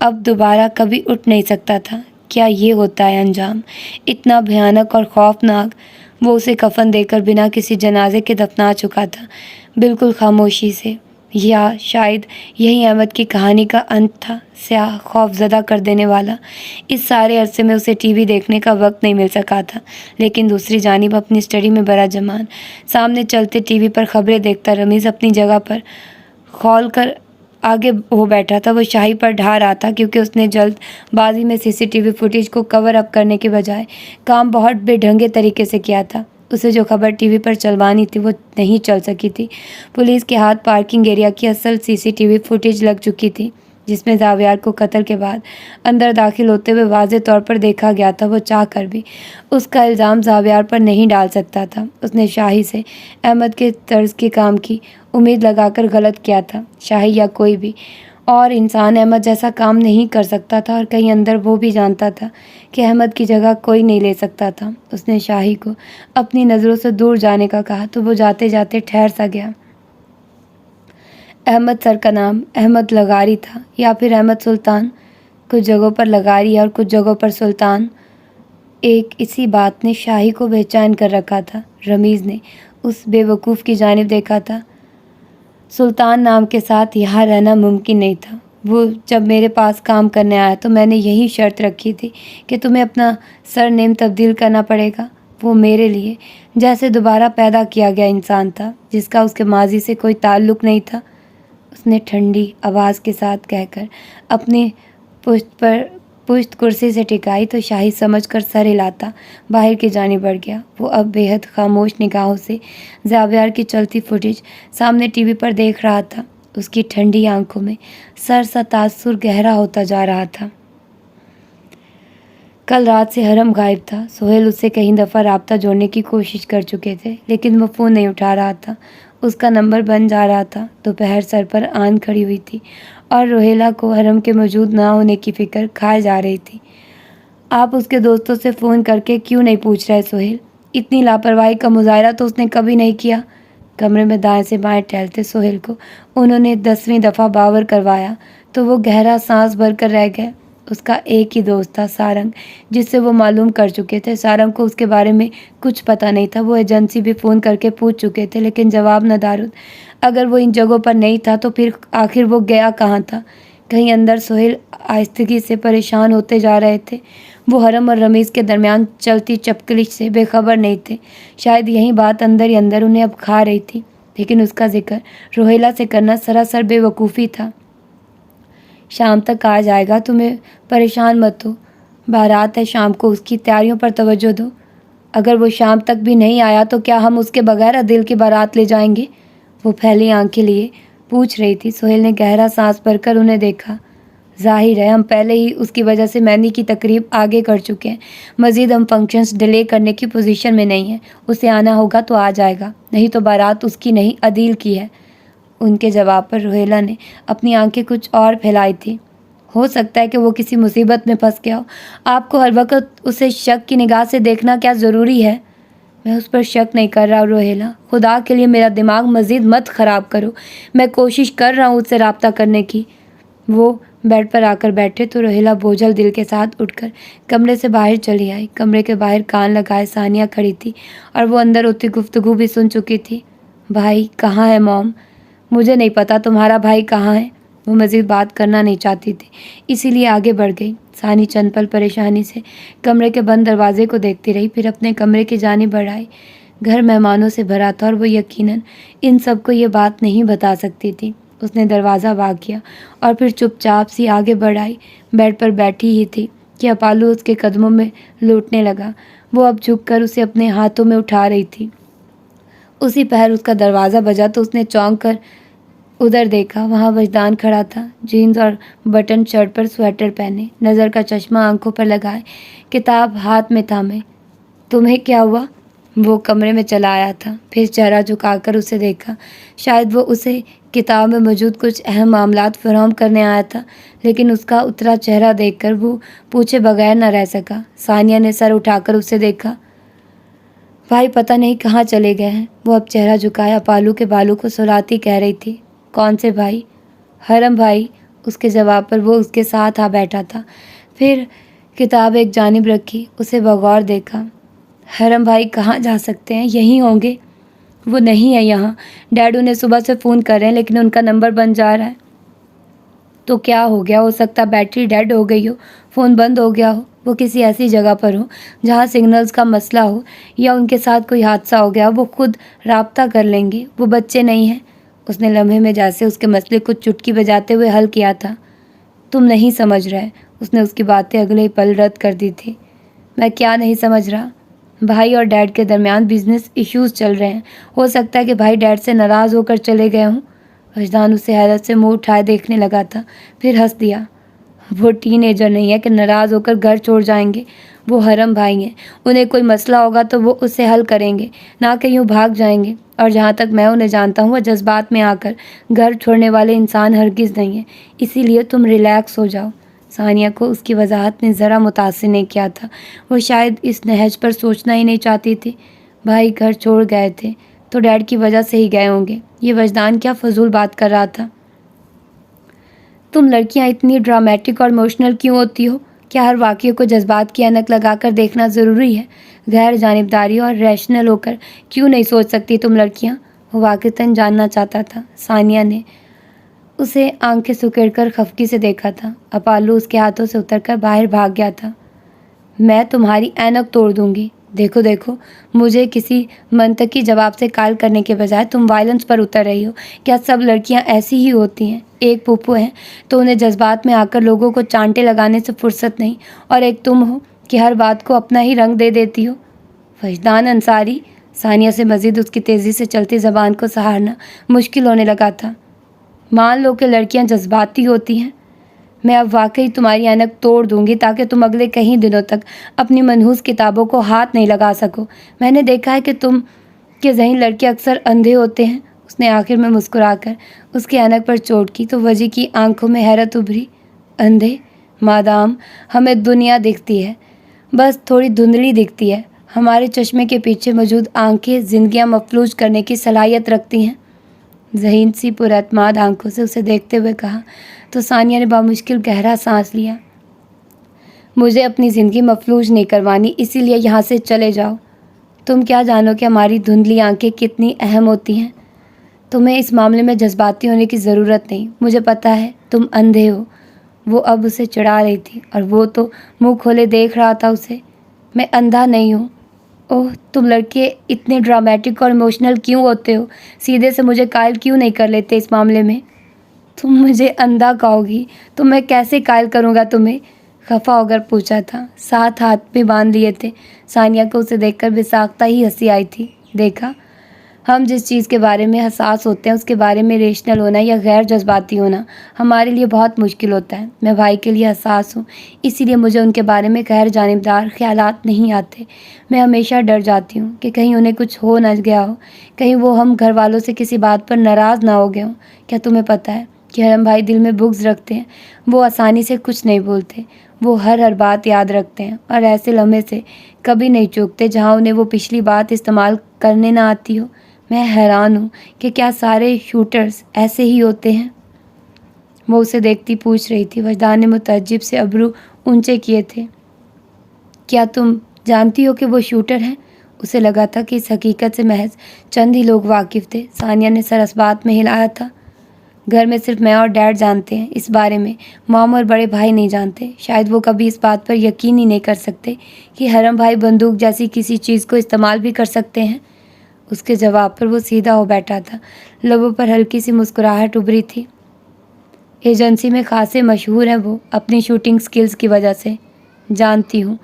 اب دوبارہ کبھی اٹھ نہیں سکتا تھا۔ کیا یہ ہوتا ہے انجام؟ اتنا بھیانک اور خوفناک۔ وہ اسے کفن دے کر بنا کسی جنازے کے دفنا چکا تھا، بالکل خاموشی سے۔ یا شاید یہی احمد کی کہانی کا انت تھا، سیاہ، خوف زدہ کر دینے والا۔ اس سارے عرصے میں اسے ٹی وی دیکھنے کا وقت نہیں مل سکا تھا، لیکن دوسری جانب اپنی اسٹڈی میں برا جمان سامنے چلتے ٹی وی پر خبریں دیکھتا رمیز اپنی جگہ پر کھول کر آگے ہو بیٹھا تھا۔ وہ شاہی پر ڈھا رہا تھا کیونکہ اس نے جلد بازی میں سی سی ٹی وی فوٹیج کو کور اپ کرنے کے بجائے کام بہت بے ڈھنگے طریقے سے کیا تھا۔ اسے جو خبر ٹی وی پر چلوانی تھی وہ نہیں چل سکی تھی۔ پولیس کے ہاتھ پارکنگ ایریا کی اصل سی سی ٹی وی فوٹیج لگ چکی تھی، جس میں زاویار کو قتل کے بعد اندر داخل ہوتے ہوئے واضح طور پر دیکھا گیا تھا۔ وہ چاہ کر بھی اس کا الزام زاویار پر نہیں ڈال سکتا تھا۔ اس نے شاہی سے احمد کے طرز کے کام کی امید لگا کر غلط کیا تھا۔ شاہی یا کوئی بھی اور انسان احمد جیسا کام نہیں کر سکتا تھا، اور کہیں اندر وہ بھی جانتا تھا کہ احمد کی جگہ کوئی نہیں لے سکتا تھا۔ اس نے شاہی کو اپنی نظروں سے دور جانے کا کہا تو وہ جاتے جاتے ٹھہر سا گیا۔ احمد سر کا نام احمد لغاری تھا یا پھر احمد سلطان، کچھ جگہوں پر لغاری اور کچھ جگہوں پر سلطان۔ ایک اسی بات نے شاہی کو بے چین کر رکھا تھا۔ رمیز نے اس بے وقوف کی جانب دیکھا تھا۔ سلطان نام کے ساتھ یہاں رہنا ممکن نہیں تھا۔ وہ جب میرے پاس کام کرنے آیا تو میں نے یہی شرط رکھی تھی کہ تمہیں اپنا سر نیم تبدیل کرنا پڑے گا۔ وہ میرے لیے جیسے دوبارہ پیدا کیا گیا انسان تھا، جس کا اس کے ماضی سے کوئی تعلق نہیں تھا، اس نے ٹھنڈی آواز کے ساتھ کہہ کر اپنی پشت کرسی سے ٹکائی تو شاہی سمجھ کر سر ہلاتا باہر کی جانب بڑھ گیا۔ وہ اب بے حد خاموش نگاہوں سے زاویار کی چلتی فوٹیج سامنے ٹی وی پر دیکھ رہا تھا۔ اس کی ٹھنڈی آنکھوں میں سا تاثر گہرا ہوتا جا رہا تھا۔ کل رات سے حرم غائب تھا۔ سہیل اس سے کئی دفعہ رابطہ جوڑنے کی کوشش کر چکے تھے، لیکن وہ فون نہیں اٹھا رہا تھا۔ اس کا نمبر بن جا رہا تھا۔ دوپہر سر پر آن کھڑی ہوئی تھی اور روہیلا کو حرم کے موجود نہ ہونے کی فکر کھائے جا رہی تھی۔ آپ اس کے دوستوں سے فون کر کے کیوں نہیں پوچھ رہے سہیل؟ اتنی لاپرواہی کا مظاہرہ تو اس نے کبھی نہیں کیا۔ کمرے میں دائیں سے بائیں ٹہلتے سہیل کو انہوں نے 10ویں دفعہ باور کروایا تو وہ گہرا سانس بھر کر رہ گئے۔ اس کا ایک ہی دوست تھا، سارنگ، جس سے وہ معلوم کر چکے تھے۔ سارنگ کو اس کے بارے میں کچھ پتہ نہیں تھا۔ وہ ایجنسی بھی فون کر کے پوچھ چکے تھے، لیکن جواب نہ دارد۔ اگر وہ ان جگہوں پر نہیں تھا تو پھر آخر وہ گیا کہاں تھا؟ کہیں اندر سہیل آہستگی سے پریشان ہوتے جا رہے تھے۔ وہ حرم اور رمیز کے درمیان چلتی چپکلش سے بے خبر نہیں تھے۔ شاید یہی بات اندر ہی اندر انہیں اب کھا رہی تھی، لیکن اس کا ذکر روہیلا سے کرنا سراسر بے وقوفی تھا۔ شام تک آ جائے گا، تمہیں پریشان مت ہو، بارات ہے شام کو، اس کی تیاریوں پر توجہ دو۔ اگر وہ شام تک بھی نہیں آیا تو کیا ہم اس کے بغیر عدل کی بارات لے جائیں گے؟ وہ پھیلی آنکھیں لیے پوچھ رہی تھی۔ سہیل نے گہرا سانس بھر کر انہیں دیکھا۔ ظاہر ہے ہم پہلے ہی اس کی وجہ سے مہندی کی تقریب آگے کر چکے ہیں، مزید ہم فنکشنز ڈیلے کرنے کی پوزیشن میں نہیں ہیں۔ اسے آنا ہوگا تو آ جائے گا، نہیں تو بارات اس کی نہیں عدیل کی ہے۔ ان کے جواب پر روہیلا نے اپنی آنکھیں کچھ اور پھیلائی تھی۔ ہو سکتا ہے کہ وہ کسی مصیبت میں پھنس گیا ہو۔ آپ کو ہر وقت اسے شک کی نگاہ سے دیکھنا کیا ضروری ہے؟ میں اس پر شک نہیں کر رہا روہیلا، خدا کے لیے میرا دماغ مزید مت خراب کرو، میں کوشش کر رہا ہوں اس سے رابطہ کرنے کی۔ وہ بیڈ پر آ کر بیٹھے تو روہیلا بوجھل دل کے ساتھ اٹھ کر کمرے سے باہر چلی آئی۔ کمرے کے باہر کان لگائے ثانیہ کھڑی تھی اور وہ اندر ہوتی گفتگو بھی سن چکی تھی۔ بھائی کہاں ہے موم؟ مجھے نہیں پتا تمہارا بھائی کہاں ہے۔ وہ مزید بات کرنا نہیں چاہتی تھی، اسی لیے آگے بڑھ گئی۔ ثانی چند پل پریشانی سے کمرے کے بند دروازے کو دیکھتی رہی، پھر اپنے کمرے کی جانب بڑھ آئی۔ گھر مہمانوں سے بھرا تھا اور وہ یقیناً ان سب کو یہ بات نہیں بتا سکتی تھی۔ اس نے دروازہ واگ کیا اور پھر چپ چاپ سی آگے بڑھ آئی۔ بیڈ پر بیٹھی ہی تھی کہ اپالو اس کے قدموں میں لوٹنے لگا۔ وہ اب جھک کر اسے اپنے ہاتھوں میں اٹھا رہی تھی۔ اسی پہر اس کا دروازہ بجا تو اس نے چونک کر ادھر دیکھا۔ وہاں وجدان کھڑا تھا، جینز اور بٹن شرٹ پر سویٹر پہنے، نظر کا چشمہ آنکھوں پر لگائے، کتاب ہاتھ میں تھامے۔ تمہیں کیا ہوا؟ وہ کمرے میں چلا آیا تھا، پھر چہرہ جھکا کر اسے دیکھا۔ شاید وہ اسے کتاب میں موجود کچھ اہم معاملات فراہم کرنے آیا تھا، لیکن اس کا اترا چہرہ دیکھ کر وہ پوچھے بغیر نہ رہ سکا۔ ثانیہ نے سر اٹھا کر اسے دیکھا۔ بھائی پتہ نہیں کہاں چلے گئے ہیں۔ وہ اب چہرہ جھکایا پالو کے بالوں کو سلاتی کہہ رہی تھی۔ کون سے بھائی؟ حرم بھائی، اس کے جواب پر وہ اس کے ساتھ آ بیٹھا تھا۔ پھر کتاب ایک جانب رکھی، اسے بغور دیکھا۔ حرم بھائی کہاں جا سکتے ہیں؟ یہیں ہوں گے۔ وہ نہیں ہے یہاں، ڈیڈ انہیں صبح سے فون کر رہے ہیں لیکن ان کا نمبر بند جا رہا ہے۔ تو کیا ہو گیا؟ ہو سکتا بیٹری ڈیڈ ہو گئی ہو، فون بند ہو گیا ہو، وہ کسی ایسی جگہ پر ہو جہاں سگنلز کا مسئلہ ہو، یا ان کے ساتھ کوئی حادثہ ہو گیا، وہ خود رابطہ کر لیں گے، وہ بچے نہیں ہیں۔ اس نے لمحے میں جیسے اس کے مسئلے کو چٹکی بجاتے ہوئے حل کیا تھا۔ تم نہیں سمجھ رہے، اس نے اس کی باتیں اگلے ہی پل رد کر دی تھی۔ میں کیا نہیں سمجھ رہا؟ بھائی اور ڈیڈ کے درمیان بزنس ایشوز چل رہے ہیں، ہو سکتا ہے کہ بھائی ڈیڈ سے ناراض ہو کر چلے گئے ہوں۔ وجدان اسے حیرت سے منہ اٹھائے دیکھنے لگا تھا، پھر ہنس دیا۔ وہ ٹین ایجر نہیں ہے کہ ناراض ہو کر گھر چھوڑ جائیں گے، وہ حرم بھائی ہیں، انہیں کوئی مسئلہ ہوگا تو وہ اسے حل کریں گے، نہ کہ یوں بھاگ جائیں گے۔ اور جہاں تک میں انہیں جانتا ہوں، وہ جذبات میں آ کر گھر چھوڑنے والے انسان ہرگز نہیں ہیں، اسی لیے تم ریلیکس ہو جاؤ۔ ثانیہ کو اس کی وضاحت نے ذرا متاثر نہیں کیا تھا، وہ شاید اس نہج پر سوچنا ہی نہیں چاہتی تھی۔ بھائی گھر چھوڑ گئے تھے تو ڈیڈ کی وجہ سے ہی گئے ہوں گے، یہ وجدان کیا فضول بات کر رہا تھا۔ تم لڑکیاں اتنی ڈرامیٹک اور ایموشنل کیوں ہوتی ہو؟ کیا ہر واقعے کو جذبات کی اینک لگا کر دیکھنا ضروری ہے؟ غیر جانبداری اور ریشنل ہو کر کیوں نہیں سوچ سکتی تم لڑکیاں؟ وہ واقعتاً جاننا چاہتا تھا۔ ثانیہ نے اسے آنکھیں سکیڑ کر خفگی سے دیکھا تھا۔ اپالو اس کے ہاتھوں سے اتر کر باہر بھاگ گیا تھا۔ میں تمہاری اینک توڑ دوں گی۔ دیکھو دیکھو، مجھے کسی منطقی جواب سے قائل کرنے کے بجائے تم وائلنس پر اتر رہی ہو۔ کیا سب لڑکیاں ایسی ہی ہوتی ہیں؟ ایک پھوپھو ہیں تو انہیں جذبات میں آ کر لوگوں کو چانٹے لگانے سے فرصت نہیں، اور ایک تم ہو کہ ہر بات کو اپنا ہی رنگ دے دیتی ہو۔ وجدان انصاری، ثانیہ سے مزید اس کی تیزی سے چلتی زبان کو سہارنا مشکل ہونے لگا تھا۔ مان لو کہ لڑکیاں جذباتی ہوتی ہیں، میں اب واقعی تمہاری اینک توڑ دوں گی تاکہ تم اگلے کئی دنوں تک اپنی منحوس کتابوں کو ہاتھ نہیں لگا سکو۔ میں نے دیکھا ہے کہ تم کے ذہین لڑکے اکثر اندھے ہوتے ہیں۔ اس نے آخر میں مسکرا کر اس کی اینک پر چوٹ کی تو وجی کی آنکھوں میں حیرت ابھری۔ اندھے؟ مادام ہمیں دنیا دکھتی ہے، بس تھوڑی دھندلی دکھتی ہے، ہمارے چشمے کے پیچھے موجود آنکھیں زندگیاں مفلوج کرنے کی صلاحیت رکھتی ہیں۔ ذہین سی پر اعتماد آنکھوں سے اسے دیکھتے ہوئے کہا تو ثانیہ نے بامشکل گہرا سانس لیا۔ مجھے اپنی زندگی مفلوج نہیں کروانی، اسی لیے یہاں سے چلے جاؤ۔ تم کیا جانو کہ ہماری دھندلی آنکھیں کتنی اہم ہوتی ہیں؟ تمہیں اس معاملے میں جذباتی ہونے کی ضرورت نہیں، مجھے پتہ ہے تم اندھے ہو۔ وہ اب اسے چڑھا رہی تھی اور وہ تو منہ کھولے دیکھ رہا تھا اسے۔ میں اندھا نہیں ہوں۔ اوہ، تم لڑکے اتنے ڈرامیٹک اور ایموشنل کیوں ہوتے ہو؟ سیدھے سے مجھے قائل کیوں نہیں کر لیتے اس معاملے میں؟ تم مجھے اندھا کہو گی تو میں کیسے قائل کروں گا تمہیں؟ خفا ہو کر پوچھا تھا۔ ساتھ ہاتھ بھی باندھ لیے تھے۔ ثانیہ کو اسے دیکھ کر بے ساختہ ہی ہنسی آئی تھی۔ دیکھا، ہم جس چیز کے بارے میں حساس ہوتے ہیں اس کے بارے میں ریشنل ہونا یا غیر جذباتی ہونا ہمارے لیے بہت مشکل ہوتا ہے۔ میں بھائی کے لیے حساس ہوں، اسی لیے مجھے ان کے بارے میں غیر جانبدار خیالات نہیں آتے۔ میں ہمیشہ ڈر جاتی ہوں کہ کہیں انہیں کچھ ہو نہ گیا ہو، کہیں وہ ہم گھر والوں سے کسی بات پر ناراض نہ ہو گئے ہوں۔ کیا تمہیں پتہ ہے کہ حرم بھائی دل میں بغض رکھتے ہیں؟ وہ آسانی سے کچھ نہیں بولتے، وہ ہر بات یاد رکھتے ہیں اور ایسے لمحے سے کبھی نہیں چوکتے جہاں انہیں وہ پچھلی بات استعمال کرنے نہ آتی ہو۔ میں حیران ہوں کہ کیا سارے شوٹرز ایسے ہی ہوتے ہیں؟ وہ اسے دیکھتی پوچھ رہی تھی۔ وجدان نے متعجب سے ابرو اونچے کیے تھے۔ کیا تم جانتی ہو کہ وہ شوٹر ہیں؟ اسے لگا تھا کہ اس حقیقت سے محض چند ہی لوگ واقف تھے۔ ثانیہ نے سر اس بات میں ہلایا تھا۔ گھر میں صرف میں اور ڈیڈ جانتے ہیں اس بارے میں، مام اور بڑے بھائی نہیں جانتے۔ شاید وہ کبھی اس بات پر یقین ہی نہیں کر سکتے کہ حرم بھائی بندوق جیسی کسی چیز کو استعمال بھی کر سکتے ہیں۔ اس کے جواب پر وہ سیدھا ہو بیٹھا تھا، لبوں پر ہلکی سی مسکراہٹ ابھری تھی۔ ایجنسی میں خاصے مشہور ہیں وہ اپنی شوٹنگ سکلز کی وجہ سے۔ جانتی ہوں،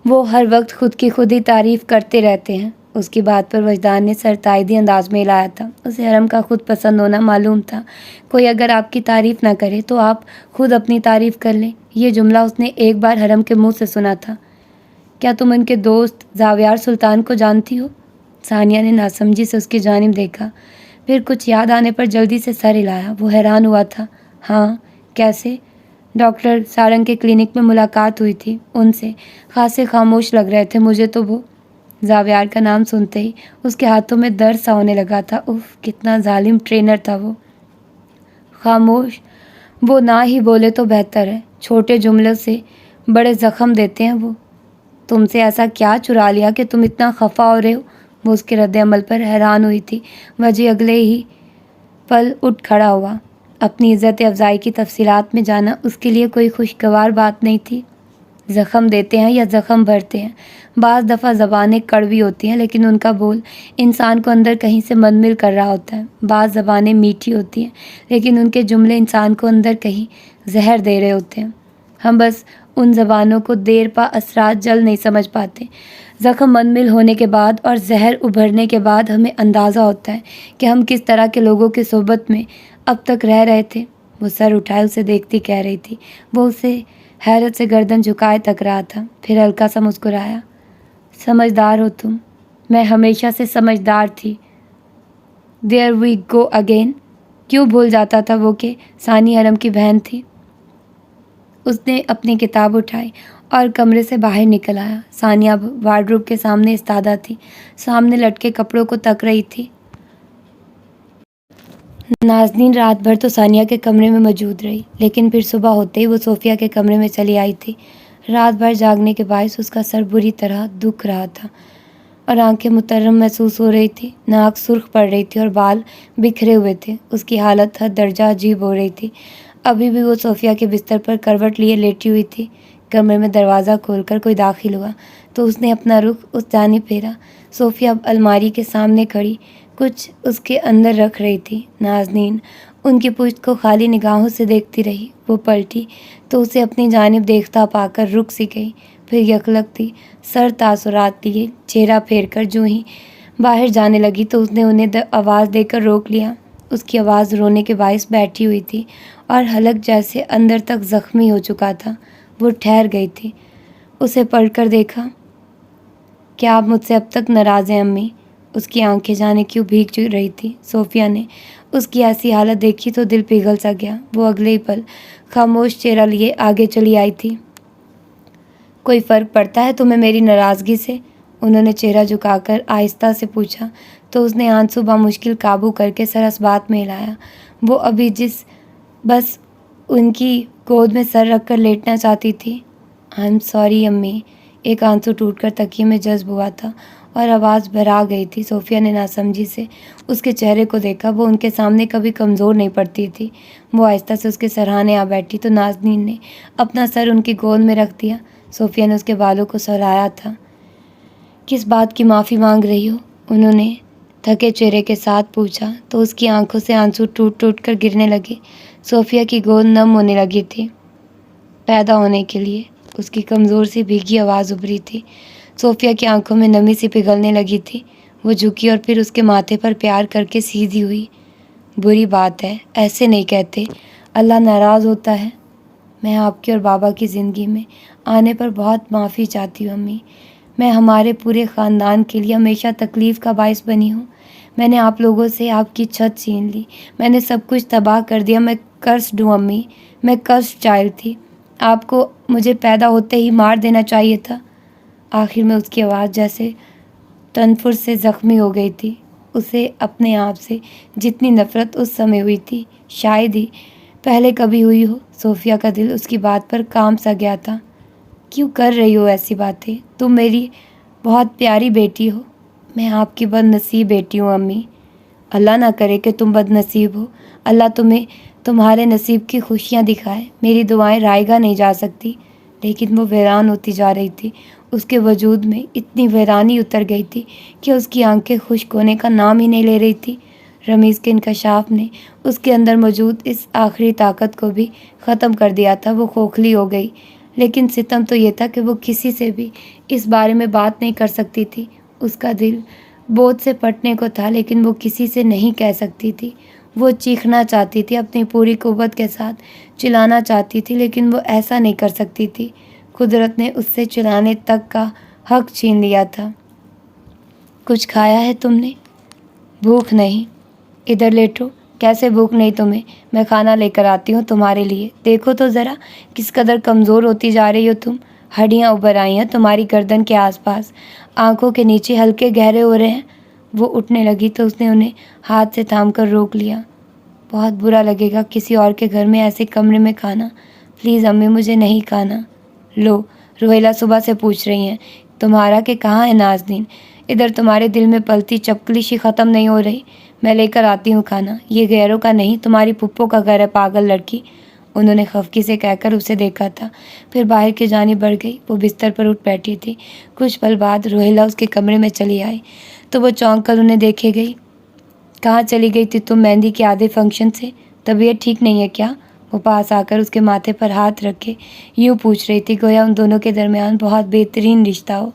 وہ ہر وقت خود کی خود ہی تعریف کرتے رہتے ہیں۔ اس کی بات پر وجدان نے سر تائیدی انداز میں ہلایا تھا۔ اسے حرم کا خود پسند ہونا معلوم تھا۔ کوئی اگر آپ کی تعریف نہ کرے تو آپ خود اپنی تعریف کر لیں، یہ جملہ اس نے ایک بار حرم کے منہ سے سنا تھا۔ کیا تم ان کے دوست زاویار سلطان کو جانتی ہو؟ ثانیہ نے ناسمجھی سے اس کی جانب دیکھا، پھر کچھ یاد آنے پر جلدی سے سر ہلایا۔ وہ حیران ہوا تھا۔ ہاں، کیسے؟ ڈاکٹر سارنگ کے کلینک میں ملاقات ہوئی تھی ان سے، خاصے خاموش لگ رہے تھے مجھے تو وہ۔ زاویار کا نام سنتے ہی اس کے ہاتھوں میں درد سا ہونے لگا تھا۔ اف، کتنا ظالم ٹرینر تھا وہ۔ خاموش؟ وہ نہ ہی بولے تو بہتر ہے، چھوٹے جملوں سے بڑے زخم دیتے ہیں وہ۔ تم سے ایسا کیا چرا لیا کہ تم اتنا خفا ہو رہے ہو؟ وہ اس کے رد عمل پر حیران ہوئی تھی۔ وجہ اگلے ہی پل اٹھ کھڑا ہوا۔ اپنی عزت افزائی کی تفصیلات میں جانا اس کے لیے کوئی خوشگوار بات نہیں تھی۔ زخم دیتے ہیں یا زخم بھرتے ہیں، بعض دفعہ زبانیں کڑوی ہوتی ہیں لیکن ان کا بول انسان کو اندر کہیں سے منمل کر رہا ہوتا ہے۔ بعض زبانیں میٹھی ہوتی ہیں لیکن ان کے جملے انسان کو اندر کہیں زہر دے رہے ہوتے ہیں۔ ہم بس ان زبانوں کو دیر پا اثرات جلد نہیں سمجھ پاتے۔ زخم منمل ہونے کے بعد اور زہر ابھرنے کے بعد ہمیں اندازہ ہوتا ہے کہ ہم کس طرح کے لوگوں کی صحبت میں اب تک رہ رہے تھے۔ وہ سر اٹھائے اسے دیکھتی کہہ رہی تھی۔ وہ اسے حیرت سے گردن جھکائے تک رہا تھا، پھر ہلکا سا مسکرایا۔ سمجھدار ہو تم، میں ہمیشہ سے سمجھدار تھی۔ دیر وی گو اگین۔ کیوں بھول جاتا تھا وہ کہ ثانی حرم کی بہن تھی۔ اس نے اپنی کتاب اٹھائی اور کمرے سے باہر نکل آیا۔ ثانیہ اب وارڈروب کے سامنے استادہ تھی، سامنے لٹکے کپڑوں کو تک رہی تھی۔ نازنین رات بھر تو ثانیہ کے کمرے میں موجود رہی، لیکن پھر صبح ہوتے ہی وہ صوفیہ کے کمرے میں چلی آئی تھی۔ رات بھر جاگنے کے باعث اس کا سر بری طرح دکھ رہا تھا اور آنکھیں مترم محسوس ہو رہی تھی۔ ناک سرخ پڑ رہی تھی اور بال بکھرے ہوئے تھے۔ اس کی حالت حد درجہ عجیب ہو رہی تھی۔ ابھی بھی وہ صوفیہ کے بستر پر کروٹ لیے لیٹی ہوئی تھی۔ کمرے میں دروازہ کھول کر کوئی داخل ہوا تو اس نے اپنا رخ اس جانب پھیرا۔ صوفیہ اب الماری کے سامنے کھڑی کچھ اس کے اندر رکھ رہی تھی۔ نازنین ان کی پشت کو خالی نگاہوں سے دیکھتی رہی۔ وہ پلٹی تو اسے اپنی جانب دیکھتا پا کر رک سی گئی، پھر یکلگتی سر تاثرات لیے چہرہ پھیر کر جو ہی باہر جانے لگی تو اس نے انہیں آواز دے کر روک لیا۔ اس کی آواز رونے کے باعث بیٹھی ہوئی تھی اور حلق جیسے اندر تک زخمی ہو چکا تھا۔ وہ ٹھہر گئی تھی، اسے پلٹ کر دیکھا۔ کیا آپ مجھ سے اب تک ناراض ہیں امی؟ اس کی آنکھیں جانے کیوں بھیگ رہی تھی۔ صوفیہ نے اس کی ایسی حالت دیکھی تو دل پگھل سا گیا۔ وہ اگلے ہی پل خاموش چہرہ لیے آگے چلی آئی تھی۔ کوئی فرق پڑتا ہے تمہیں میری ناراضگی سے؟ انہوں نے چہرہ جھکا کر آہستہ سے پوچھا تو اس نے آنسو بمشکل قابو کر کے سر اس بات میں ہلایا۔ وہ ابھی بس ان کی گود میں سر رکھ کر لیٹنا چاہتی تھی۔ آئی ایم سوری امی۔ ایک آنسو ٹوٹ کر تکیے میں جذب ہوا تھا اور آواز بھرا گئی تھی۔ صوفیہ نے ناسمجھی سے اس کے چہرے کو دیکھا۔ وہ ان کے سامنے کبھی کمزور نہیں پڑتی تھی۔ وہ آہستہ سے اس کے سرہانے آ بیٹھی تو نازنین نے اپنا سر ان کی گود میں رکھ دیا۔ صوفیہ نے اس کے بالوں کو سہلایا تھا۔ کس بات کی معافی مانگ رہی ہو؟ انہوں نے تھکے چہرے کے ساتھ پوچھا تو اس کی آنکھوں سے آنسو ٹوٹ ٹوٹ کر گرنے لگے۔ صوفیہ کی گود نم ہونے لگی تھی۔ پیدا ہونے کے لیے، اس کی کمزور سی بھیگی آواز ابھری تھی۔ صوفیہ کی آنکھوں میں نمی سی پگھلنے لگی تھی۔ وہ جھکی اور پھر اس کے ماتھے پر پیار کر کے سیدھی ہوئی۔ بری بات ہے، ایسے نہیں کہتے، اللہ ناراض ہوتا ہے۔ میں آپ کی اور بابا کی زندگی میں آنے پر بہت معافی چاہتی ہوں امی۔ میں ہمارے پورے خاندان کے لیے ہمیشہ تکلیف کا باعث بنی ہوں۔ میں نے آپ لوگوں سے آپ کی چھت چھین لی، میں نے سب کچھ تباہ کر دیا۔ میں کرسڈ ہوں امی، میں کرسڈ چائلڈ تھی۔ آپ کو مجھے پیدا ہوتے ہی مار دینا چاہیے تھا۔ آخر میں اس کی آواز جیسے تنفر سے زخمی ہو گئی تھی۔ اسے اپنے آپ سے جتنی نفرت اس سمے ہوئی تھی شاید ہی پہلے کبھی ہوئی ہو۔ صوفیہ کا دل اس کی بات پر کام سا گیا تھا۔ کیوں کر رہی ہو ایسی باتیں؟ تم میری بہت پیاری بیٹی ہو۔ میں آپ کی بد نصیب بیٹی ہوں امی۔ اللہ نہ کرے کہ تم بد نصیب ہو۔ اللہ تمہیں تمہارے نصیب کی خوشیاں دکھائے۔ میری دعائیں رائگاں نہیں جا سکتی۔ لیکن وہ ویران ہوتی جا رہی تھی۔ اس کے وجود میں اتنی ویرانی اتر گئی تھی کہ اس کی آنکھیں خشک ہونے کا نام ہی نہیں لے رہی تھی۔ رمیز کے انکشاف نے اس کے اندر موجود اس آخری طاقت کو بھی ختم کر دیا تھا۔ وہ کھوکھلی ہو گئی، لیکن ستم تو یہ تھا کہ وہ کسی سے بھی اس بارے میں بات نہیں کر سکتی تھی۔ اس کا دل بودھ سے پھٹنے کو تھا لیکن وہ کسی سے نہیں کہہ سکتی تھی۔ وہ چیخنا چاہتی تھی، اپنی پوری قوت کے ساتھ چلانا چاہتی تھی، لیکن وہ ایسا نہیں کر سکتی تھی۔ قدرت نے اس سے چلانے تک کا حق چھین لیا تھا۔ کچھ کھایا ہے تم نے؟ بھوک نہیں۔ ادھر لیٹو۔ کیسے بھوک نہیں تمہیں؟ میں کھانا لے کر آتی ہوں تمہارے لیے۔ دیکھو تو ذرا کس قدر کمزور ہوتی جا رہی ہو تم۔ ہڈیاں ابھر آئی ہیں تمہاری گردن کے آس پاس، آنکھوں کے نیچے ہلکے گہرے ہو رہے ہیں۔ وہ اٹھنے لگی تو اس نے انہیں ہاتھ سے تھام کر روک لیا۔ بہت برا لگے گا کسی اور کے گھر میں ایسے کمرے میں کھانا. پلیز امی مجھے نہیں کھانا. لو روہیلا صبح سے پوچھ رہی ہیں تمہارا کہ کہاں ہے نازنین. ادھر تمہارے دل میں پلتی چپکلیشی ختم نہیں ہو رہی. میں لے کر آتی ہوں کھانا. یہ غیروں کا نہیں تمہاری پھپھو کا گھر ہے پاگل لڑکی. انہوں نے خفگی سے کہہ کر اسے دیکھا تھا. پھر باہر کی جانب بڑھ گئی. وہ بستر پر اٹھ بیٹھی تھی. کچھ پل بعد روہیلا اس کے کمرے میں چلی آئی تو وہ چونک کر انہیں دیکھے گئی. کہاں چلی گئی تھی تم مہندی کے آدھے فنکشن سے؟ طبیعت ٹھیک نہیں ہے کیا؟ وہ پاس آ کر اس کے ماتھے پر ہاتھ رکھے یوں پوچھ رہی تھی گویا ان دونوں کے درمیان بہت بہترین رشتہ ہو.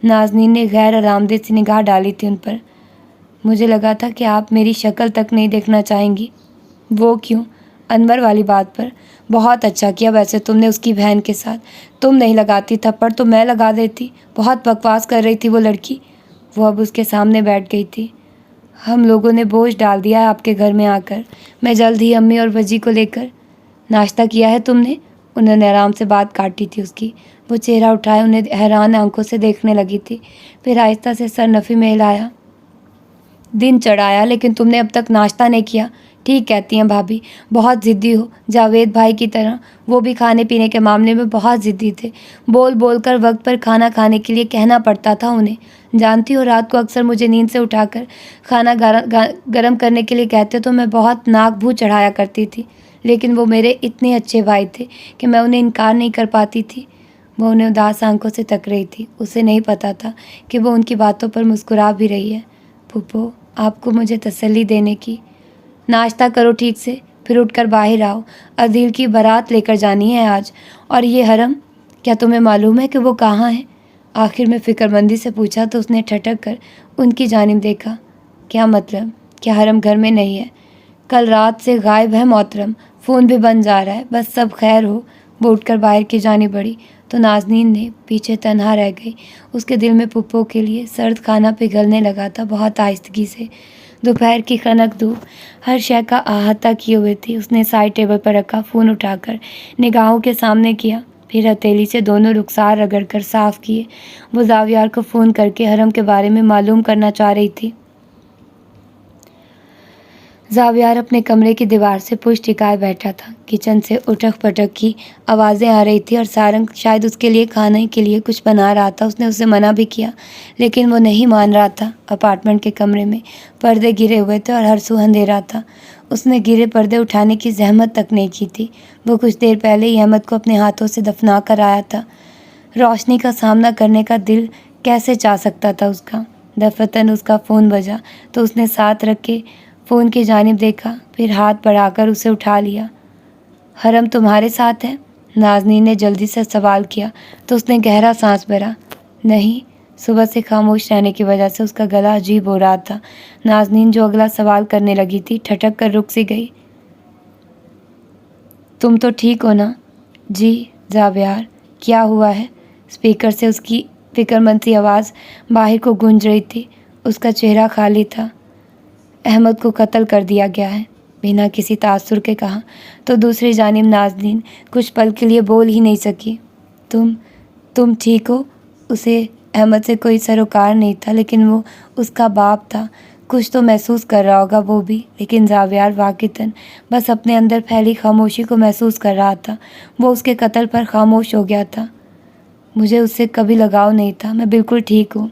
نازنین نے غیر آرامدہ سی نگاہ ڈالی تھی ان پر. مجھے لگا تھا کہ آپ میری شکل تک نہیں دیکھنا چاہیں گی. وہ کیوں؟ انور والی بات پر. بہت اچھا کیا ویسے تم نے اس کی بہن کے ساتھ. تم نہیں لگاتی تھپڑ تو میں لگا دیتی. بہت بکواس کر رہی تھی وہ لڑکی. وہ اب اس کے سامنے بیٹھ گئی تھی. ہم لوگوں نے بوجھ ڈال دیا ہے آپ کے گھر میں آ کر. میں جلد ہی امی اور بجی کو لے کر. ناشتہ کیا ہے تم نے؟ انہوں نے آرام سے بات کاٹی تھی اس کی. وہ چہرہ اٹھائے انہیں حیران آنکھوں سے دیکھنے لگی تھی. پھر آہستہ سے سر نفی میں ہلایا. دن چڑھایا لیکن تم نے اب تک ناشتہ نہیں کیا. ٹھیک کہتی ہیں بھابھی بہت ضدی ہو. جاوید بھائی کی طرح وہ بھی کھانے پینے کے معاملے میں بہت ضدی تھے. بول بول کر وقت پر کھانا کھانے کے لیے کہنا پڑتا تھا انہیں. جانتی ہو رات کو اکثر مجھے نیند سے اٹھا کر کھانا گرم کرنے کے لیے کہتے تو میں بہت ناک بھو چڑھایا کرتی تھی. لیکن وہ میرے اتنے اچھے بھائی تھے کہ میں انہیں انکار نہیں کر پاتی تھی. وہ انہیں اداس آنکھوں سے تک رہی تھی. اسے نہیں پتا تھا کہ وہ ان کی باتوں پر مسکرا بھی رہی ہے. پھپھو آپ کو مجھے تسلی دینے کی. ناشتہ کرو ٹھیک سے پھر اٹھ کر باہر آؤ. عدیل کی بارات لے کر جانی ہے آج. اور یہ حرم کیا تمہیں معلوم ہے کہ وہ کہاں ہے؟ آخر میں فکر مندی سے پوچھا تو اس نے ٹھٹک کر ان کی جانب دیکھا. کیا مطلب؟ کیا حرم گھر میں نہیں ہے؟ کل رات سے غائب ہے محترم. فون بھی بند جا رہا ہے. بس سب خیر ہو. وہ اٹھ کر باہر کی جانب بڑھی تو نازنین نے پیچھے تنہا رہ گئی. اس کے دل میں پھپھو کے لیے سرد کھانا پگھلنے لگا تھا بہت آہستگی سے. دوپہر کی خنک دھوپ ہر شے کا احاطہ کیے ہوئے تھی. اس نے سائڈ ٹیبل پر رکھا فون اٹھا کر نگاہوں کے سامنے کیا. پھر ہتھیلی سے دونوں رخسار رگڑ کر صاف کیے. وہ زاویار کو فون کر کے حرم کے بارے میں معلوم کرنا چاہ رہی تھی. زاویار اپنے کمرے کی دیوار سے پشت ٹکائے بیٹھا تھا. کچن سے اٹھک پٹک کی آوازیں آ رہی تھی اور سارنگ شاید اس کے لیے کھانے کے لیے کچھ بنا رہا تھا. اس نے اسے منع بھی کیا لیکن وہ نہیں مان رہا تھا. اپارٹمنٹ کے کمرے میں پردے گرے ہوئے تھے اور ہر سو اندھیرا تھا. اس نے گرے پردے اٹھانے کی زحمت تک نہیں کی تھی. وہ کچھ دیر پہلے ہی احمد کو اپنے ہاتھوں سے دفنا کر آیا تھا. روشنی کا سامنا کرنے کا دل کیسے چاہ سکتا تھا اس کا. دفتن اس کا فون بجا تو اس نے ساتھ رکھ کے فون کی جانب دیکھا. پھر ہاتھ بڑھا کر اسے اٹھا لیا. حرم تمہارے ساتھ ہے؟ نازنین نے جلدی سے سوال کیا تو اس نے گہرا سانس بھرا. نہیں. صبح سے خاموش رہنے کی وجہ سے اس کا گلا عجیب ہو رہا تھا. نازنین جو اگلا سوال کرنے لگی تھی ٹھٹک کر رک سی گئی. تم تو ٹھیک ہو نا؟ جی. زاویار کیا ہوا ہے؟ اسپیکر سے اس کی فکر مند سی آواز باہر کو گونج رہی تھی. اس کا چہرہ خالی تھا. احمد کو قتل کر دیا گیا ہے. بنا کسی تاثر کے کہا تو دوسری جانب نازنین کچھ پل کے لیے بول ہی نہیں سکی. تم ٹھیک ہو؟ اسے احمد سے کوئی سروکار نہیں تھا لیکن وہ اس کا باپ تھا. کچھ تو محسوس کر رہا ہوگا وہ بھی. لیکن زاویار واقعتاً بس اپنے اندر پھیلی خاموشی کو محسوس کر رہا تھا. وہ اس کے قتل پر خاموش ہو گیا تھا. مجھے اس سے کبھی لگاؤ نہیں تھا. میں بالکل ٹھیک ہوں.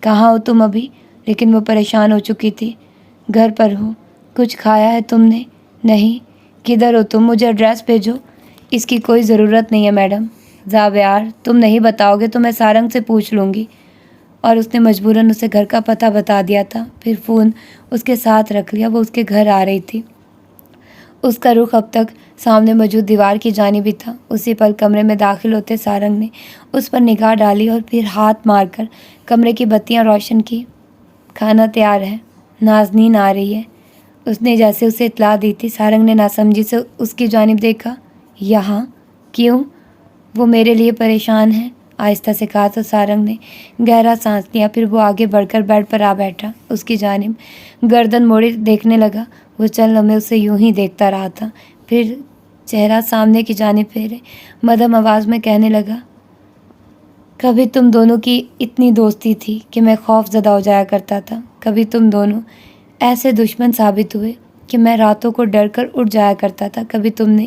کہاں ہو تم ابھی؟ لیکن وہ پریشان ہو چکی تھی. گھر پر ہوں. کچھ کھایا ہے تم نے؟ نہیں. کدھر ہو تم؟ مجھے ایڈریس بھیجو. اس کی کوئی ضرورت نہیں ہے میڈم. زاویار تم نہیں بتاؤ گے تو میں سارنگ سے پوچھ لوں گی. اور اس نے مجبوراً اسے گھر کا پتہ بتا دیا تھا. پھر فون اس کے ساتھ رکھ لیا. وہ اس کے گھر آ رہی تھی. اس کا رخ اب تک سامنے موجود دیوار کی جانب ہی تھا. اسی پل کمرے میں داخل ہوتے سارنگ نے اس پر نگاہ ڈالی اور پھر ہاتھ مار کر کمرے کی بتیاں روشن کی. کھانا تیار ہے. نازنین آ رہی ہے. اس نے جیسے اسے اطلاع دی تھی. سارنگ نے ناسمجھی سے اس کی جانب دیکھا. یہاں کیوں؟ وہ میرے لیے پریشان ہے. آہستہ سے کہا تو سارنگ نے گہرا سانس لیا. پھر وہ آگے بڑھ کر بیڈ پر آ بیٹھا. اس کی جانب گردن موڑے دیکھنے لگا. وہ چند لمحے اسے یوں ہی دیکھتا رہا تھا. پھر چہرہ سامنے کی جانب پھیرے مدھم آواز میں کہنے لگا. کبھی تم دونوں کی اتنی دوستی تھی کہ میں خوف زدہ ہو جایا کرتا تھا. کبھی تم دونوں ایسے دشمن ثابت ہوئے. کہ میں راتوں کو ڈر کر اٹھ جایا کرتا تھا. کبھی تم نے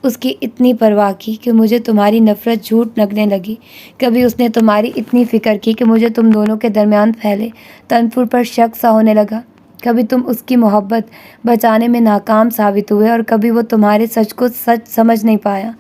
اس کی اتنی پرواہ کی کہ مجھے تمہاری نفرت جھوٹ لگنے لگی. کبھی اس نے تمہاری اتنی فکر کی کہ مجھے تم دونوں کے درمیان پھیلے تنفر پر شک سا ہونے لگا. کبھی تم اس کی محبت بچانے میں ناکام ثابت ہوئے اور کبھی وہ تمہارے سچ کو سچ سمجھ نہیں پایا.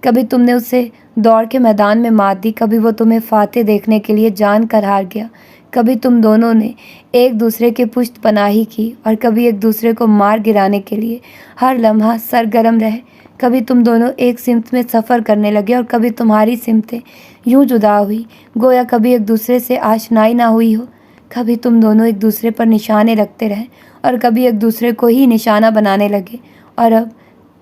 کبھی تم نے اسے دوڑ کے میدان میں مات دی. کبھی وہ تمہیں فاتح دیکھنے کے لیے جان کر ہار گیا. کبھی تم دونوں نے ایک دوسرے کے پشت پناہی کی اور کبھی ایک دوسرے کو مار گرانے کے لیے ہر لمحہ سرگرم رہے. کبھی تم دونوں ایک سمت میں سفر کرنے لگے اور کبھی تمہاری سمتیں یوں جدا ہوئی گویا کبھی ایک دوسرے سے آشنائی نہ ہوئی ہو. کبھی تم دونوں ایک دوسرے پر نشانے رکھتے رہے اور کبھی ایک دوسرے کو ہی نشانہ بنانے لگے. اور اب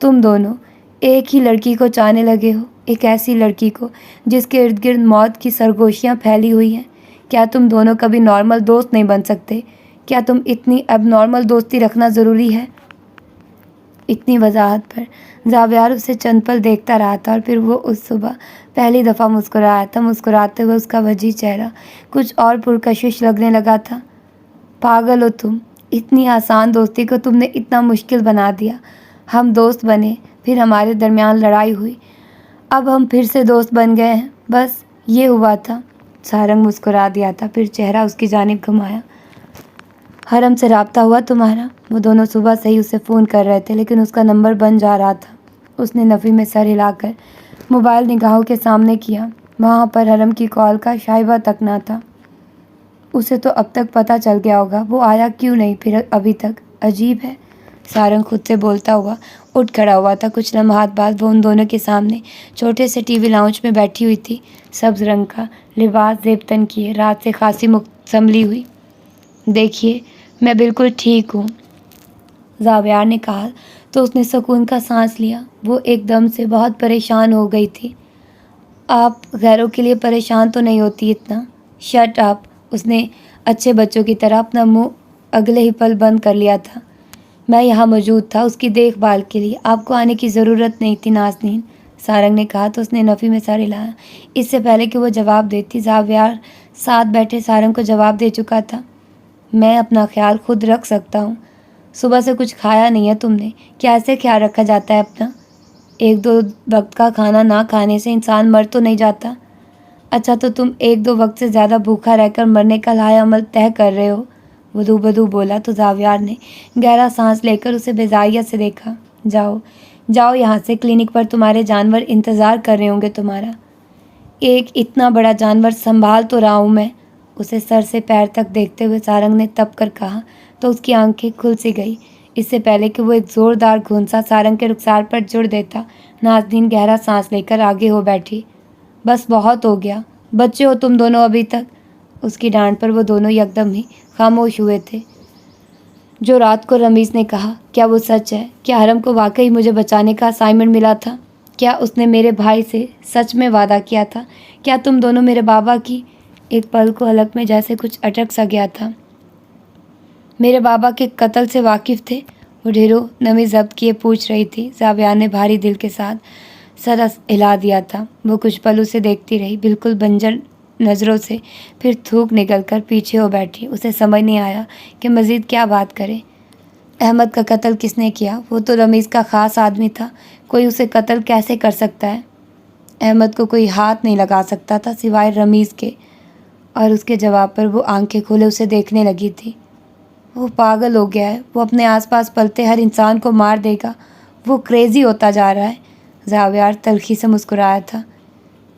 تم دونوں ایک ہی لڑکی کو چاہنے لگے ہو, ایک ایسی لڑکی کو جس کے ارد گرد موت کی سرگوشیاں پھیلی ہوئی ہیں. کیا تم دونوں کبھی نارمل دوست نہیں بن سکتے؟ کیا تم اتنی اب نارمل دوستی رکھنا ضروری ہے؟ اتنی وضاحت پر زاویار اسے چند پل دیکھتا رہا تھا اور پھر وہ اس صبح پہلی دفعہ مسکرایا تھا. مسکراتے ہوئے اس کا وجیح چہرہ کچھ اور پرکشش لگنے لگا تھا. پاگل ہو تم, اتنی آسان دوستی کو تم نے اتنا مشکل بنا دیا. ہم دوست بنے, پھر ہمارے درمیان لڑائی ہوئی, اب ہم پھر سے دوست بن گئے ہیں, بس یہ ہوا تھا. سارنگ مسکرا دیا تھا, پھر چہرہ اس کی جانب گھمایا. حرم سے رابطہ ہوا تمہارا؟ وہ دونوں صبح سے ہی اسے فون کر رہے تھے لیکن اس کا نمبر بن جا رہا تھا. اس نے نفی میں سر ہلا کر موبائل نگاہوں کے سامنے کیا. وہاں پر حرم کی کال کا شائبہ تک نہ تھا. اسے تو اب تک پتہ چل گیا ہوگا, وہ آیا کیوں نہیں پھر ابھی تک؟ عجیب ہے. سارنگ خود سے بولتا ہوا اٹھ کھڑا ہوا تھا. کچھ لمحات بعد وہ ان دونوں کے سامنے چھوٹے سے ٹی وی لاؤنج میں بیٹھی ہوئی تھی. سبز رنگ کا لباس زیب تن کیے, رات سے خاصی سنبھلی ہوئی. دیکھیے میں بالکل ٹھیک ہوں, زاویار نے کہا تو اس نے سکون کا سانس لیا. وہ ایک دم سے بہت پریشان ہو گئی تھی. آپ غیروں کے لیے پریشان تو نہیں ہوتی اتنا؟ Shut up. اس نے اچھے بچوں کی طرح اپنا منہ اگلے ہی پل بند کر لیا تھا. میں یہاں موجود تھا اس کی دیکھ بھال کے لیے, آپ کو آنے کی ضرورت نہیں تھی نازنین, سارنگ نے کہا تو اس نے نفی میں سر ہلایا. اس سے پہلے کہ وہ جواب دیتی زاویار ساتھ بیٹھے سارنگ کو جواب دے چکا تھا. میں اپنا خیال خود رکھ سکتا ہوں. صبح سے کچھ کھایا نہیں ہے تم نے, کیا ایسے خیال رکھا جاتا ہے اپنا؟ ایک دو وقت کا کھانا نہ کھانے سے انسان مر تو نہیں جاتا. اچھا تو تم ایک دو وقت سے زیادہ بھوکا رہ کر مرنے کا لائے عمل طے کر رہے ہو, ودو بدو بولا تو زاویار نے گہرا سانس لے کر اسے بیزاریت سے دیکھا. جاؤ جاؤ یہاں سے, کلینک پر تمہارے جانور انتظار کر رہے ہوں گے تمہارا. ایک اتنا بڑا جانور سنبھال تو رہا ہوں میں, اسے سر سے پیر تک دیکھتے ہوئے سارنگ نے تپ کر کہا تو اس کی آنکھیں کھل سی گئی. اس سے پہلے کہ وہ ایک زوردار گھونسا سارنگ کے رخسار پر جڑ دیتا, نازنین گہرا سانس لے کر آگے ہو بیٹھی. بس بہت ہو گیا, بچے ہو تم دونوں ابھی تک. اس کی ڈانٹ پر وہ دونوں یکدم ہی خاموش ہوئے تھے. جو رات کو رمیز نے کہا, کیا وہ سچ ہے؟ کیا حرم کو واقعی مجھے بچانے کا اسائنمنٹ ملا تھا؟ کیا اس نے میرے بھائی سے سچ میں وعدہ کیا تھا؟ کیا تم دونوں میرے بابا کی؟ ایک پل کو حلق میں جیسے کچھ اٹک سا گیا تھا. میرے بابا کے قتل سے واقف تھے؟ وہ ڈھیروں نمی ضبط کیے پوچھ رہی تھی. زاویار نے بھاری دل کے ساتھ سر ہلا دیا تھا. وہ کچھ پل اسے دیکھتی رہی بالکل بنجر نظروں سے, پھر تھوک نکل کر پیچھے ہو بیٹھی. اسے سمجھ نہیں آیا کہ مزید کیا بات کرے. احمد کا قتل کس نے کیا؟ وہ تو رمیز کا خاص آدمی تھا, کوئی اسے قتل کیسے کر سکتا ہے؟ احمد کو کوئی ہاتھ نہیں لگا سکتا تھا سوائے رمیز کے. اور اس کے جواب پر وہ آنکھیں کھولے اسے دیکھنے لگی تھی. وہ پاگل ہو گیا ہے, وہ اپنے آس پاس پلتے ہر انسان کو مار دے گا, وہ کریزی ہوتا جا رہا ہے. زاویار تلخی سے مسکرایا تھا.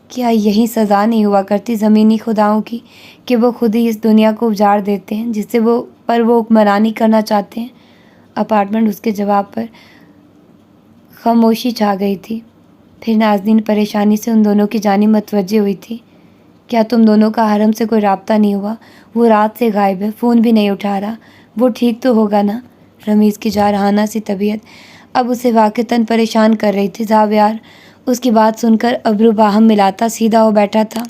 کیا یہی سزا نہیں ہوا کرتی زمینی خداؤں کی کہ وہ خود ہی اس دنیا کو اجاڑ دیتے ہیں جس سے وہ حکمرانی کرنا چاہتے ہیں؟ اپارٹمنٹ اس کے جواب پر خاموشی چھا گئی تھی. پھر نازنین پریشانی سے ان دونوں کی جانب متوجہ ہوئی تھی. کیا تم دونوں کا حرم سے کوئی رابطہ نہیں ہوا؟ وہ رات سے غائب ہے, فون بھی نہیں اٹھا رہا, وہ ٹھیک تو ہوگا نا؟ رمیز کی جارحانہ سی طبیعت اب اسے واقعتاً پریشان کر رہی تھی. زاویار اس کی بات سن کر ابرو باہم ملاتا سیدھا ہو بیٹھا تھا.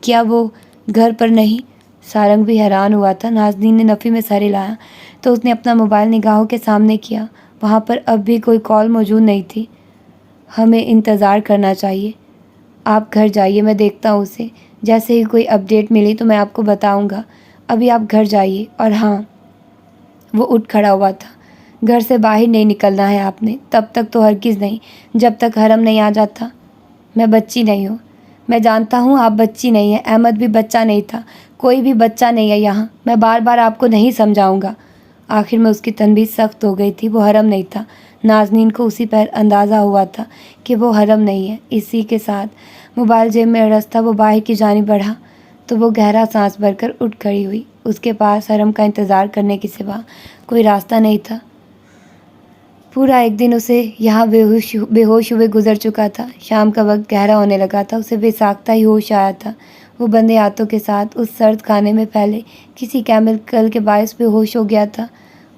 کیا وہ گھر پر نہیں؟ سارنگ بھی حیران ہوا تھا. نازنین نے نفی میں سر ہلایا تو اس نے اپنا موبائل نگاہوں کے سامنے کیا. وہاں پر اب بھی کوئی کال موجود نہیں تھی. ہمیں انتظار کرنا چاہیے, آپ گھر جائیے, میں دیکھتا ہوں اسے. جیسے ہی کوئی اپڈیٹ ملی تو میں آپ کو بتاؤں گا. ابھی آپ گھر جائیے. اور ہاں, وہ اٹھ کھڑا ہوا تھا. گھر سے باہر نہیں نکلنا ہے آپ نے، تب تک تو ہرگز نہیں، جب تک حرم نہیں آ جاتا۔ میں بچی نہیں ہوں۔ میں جانتا ہوں آپ بچی نہیں ہیں، احمد بھی بچہ نہیں تھا، کوئی بھی بچہ نہیں ہے یہاں۔ میں بار بار آپ کو نہیں سمجھاؤں گا۔ آخر میں اس کی تنبیہ سخت ہو گئی تھی۔ وہ حرم نہیں تھا۔ نازنین کو اسی پر اندازہ ہوا تھا کہ وہ حرم نہیں ہے۔ اسی کے ساتھ موبائل جیب میں اڑستا وہ باہر کی جانب بڑھا تو وہ گہرا سانس بھر کر اٹھ کھڑی ہوئی۔ اس کے پاس حرم کا انتظار کرنے کے سوا کوئی راستہ نہیں تھا۔ پورا ایک دن اسے یہاں بے ہوش ہوئے گزر چکا تھا۔ شام کا وقت گہرا ہونے لگا تھا۔ اسے بے ساختہ ہی ہوش آیا تھا۔ وہ بندے ہاتھوں کے ساتھ اس سرد کھانے میں پھیلے کسی کیمیکل کے باعث بے ہوش ہو گیا تھا۔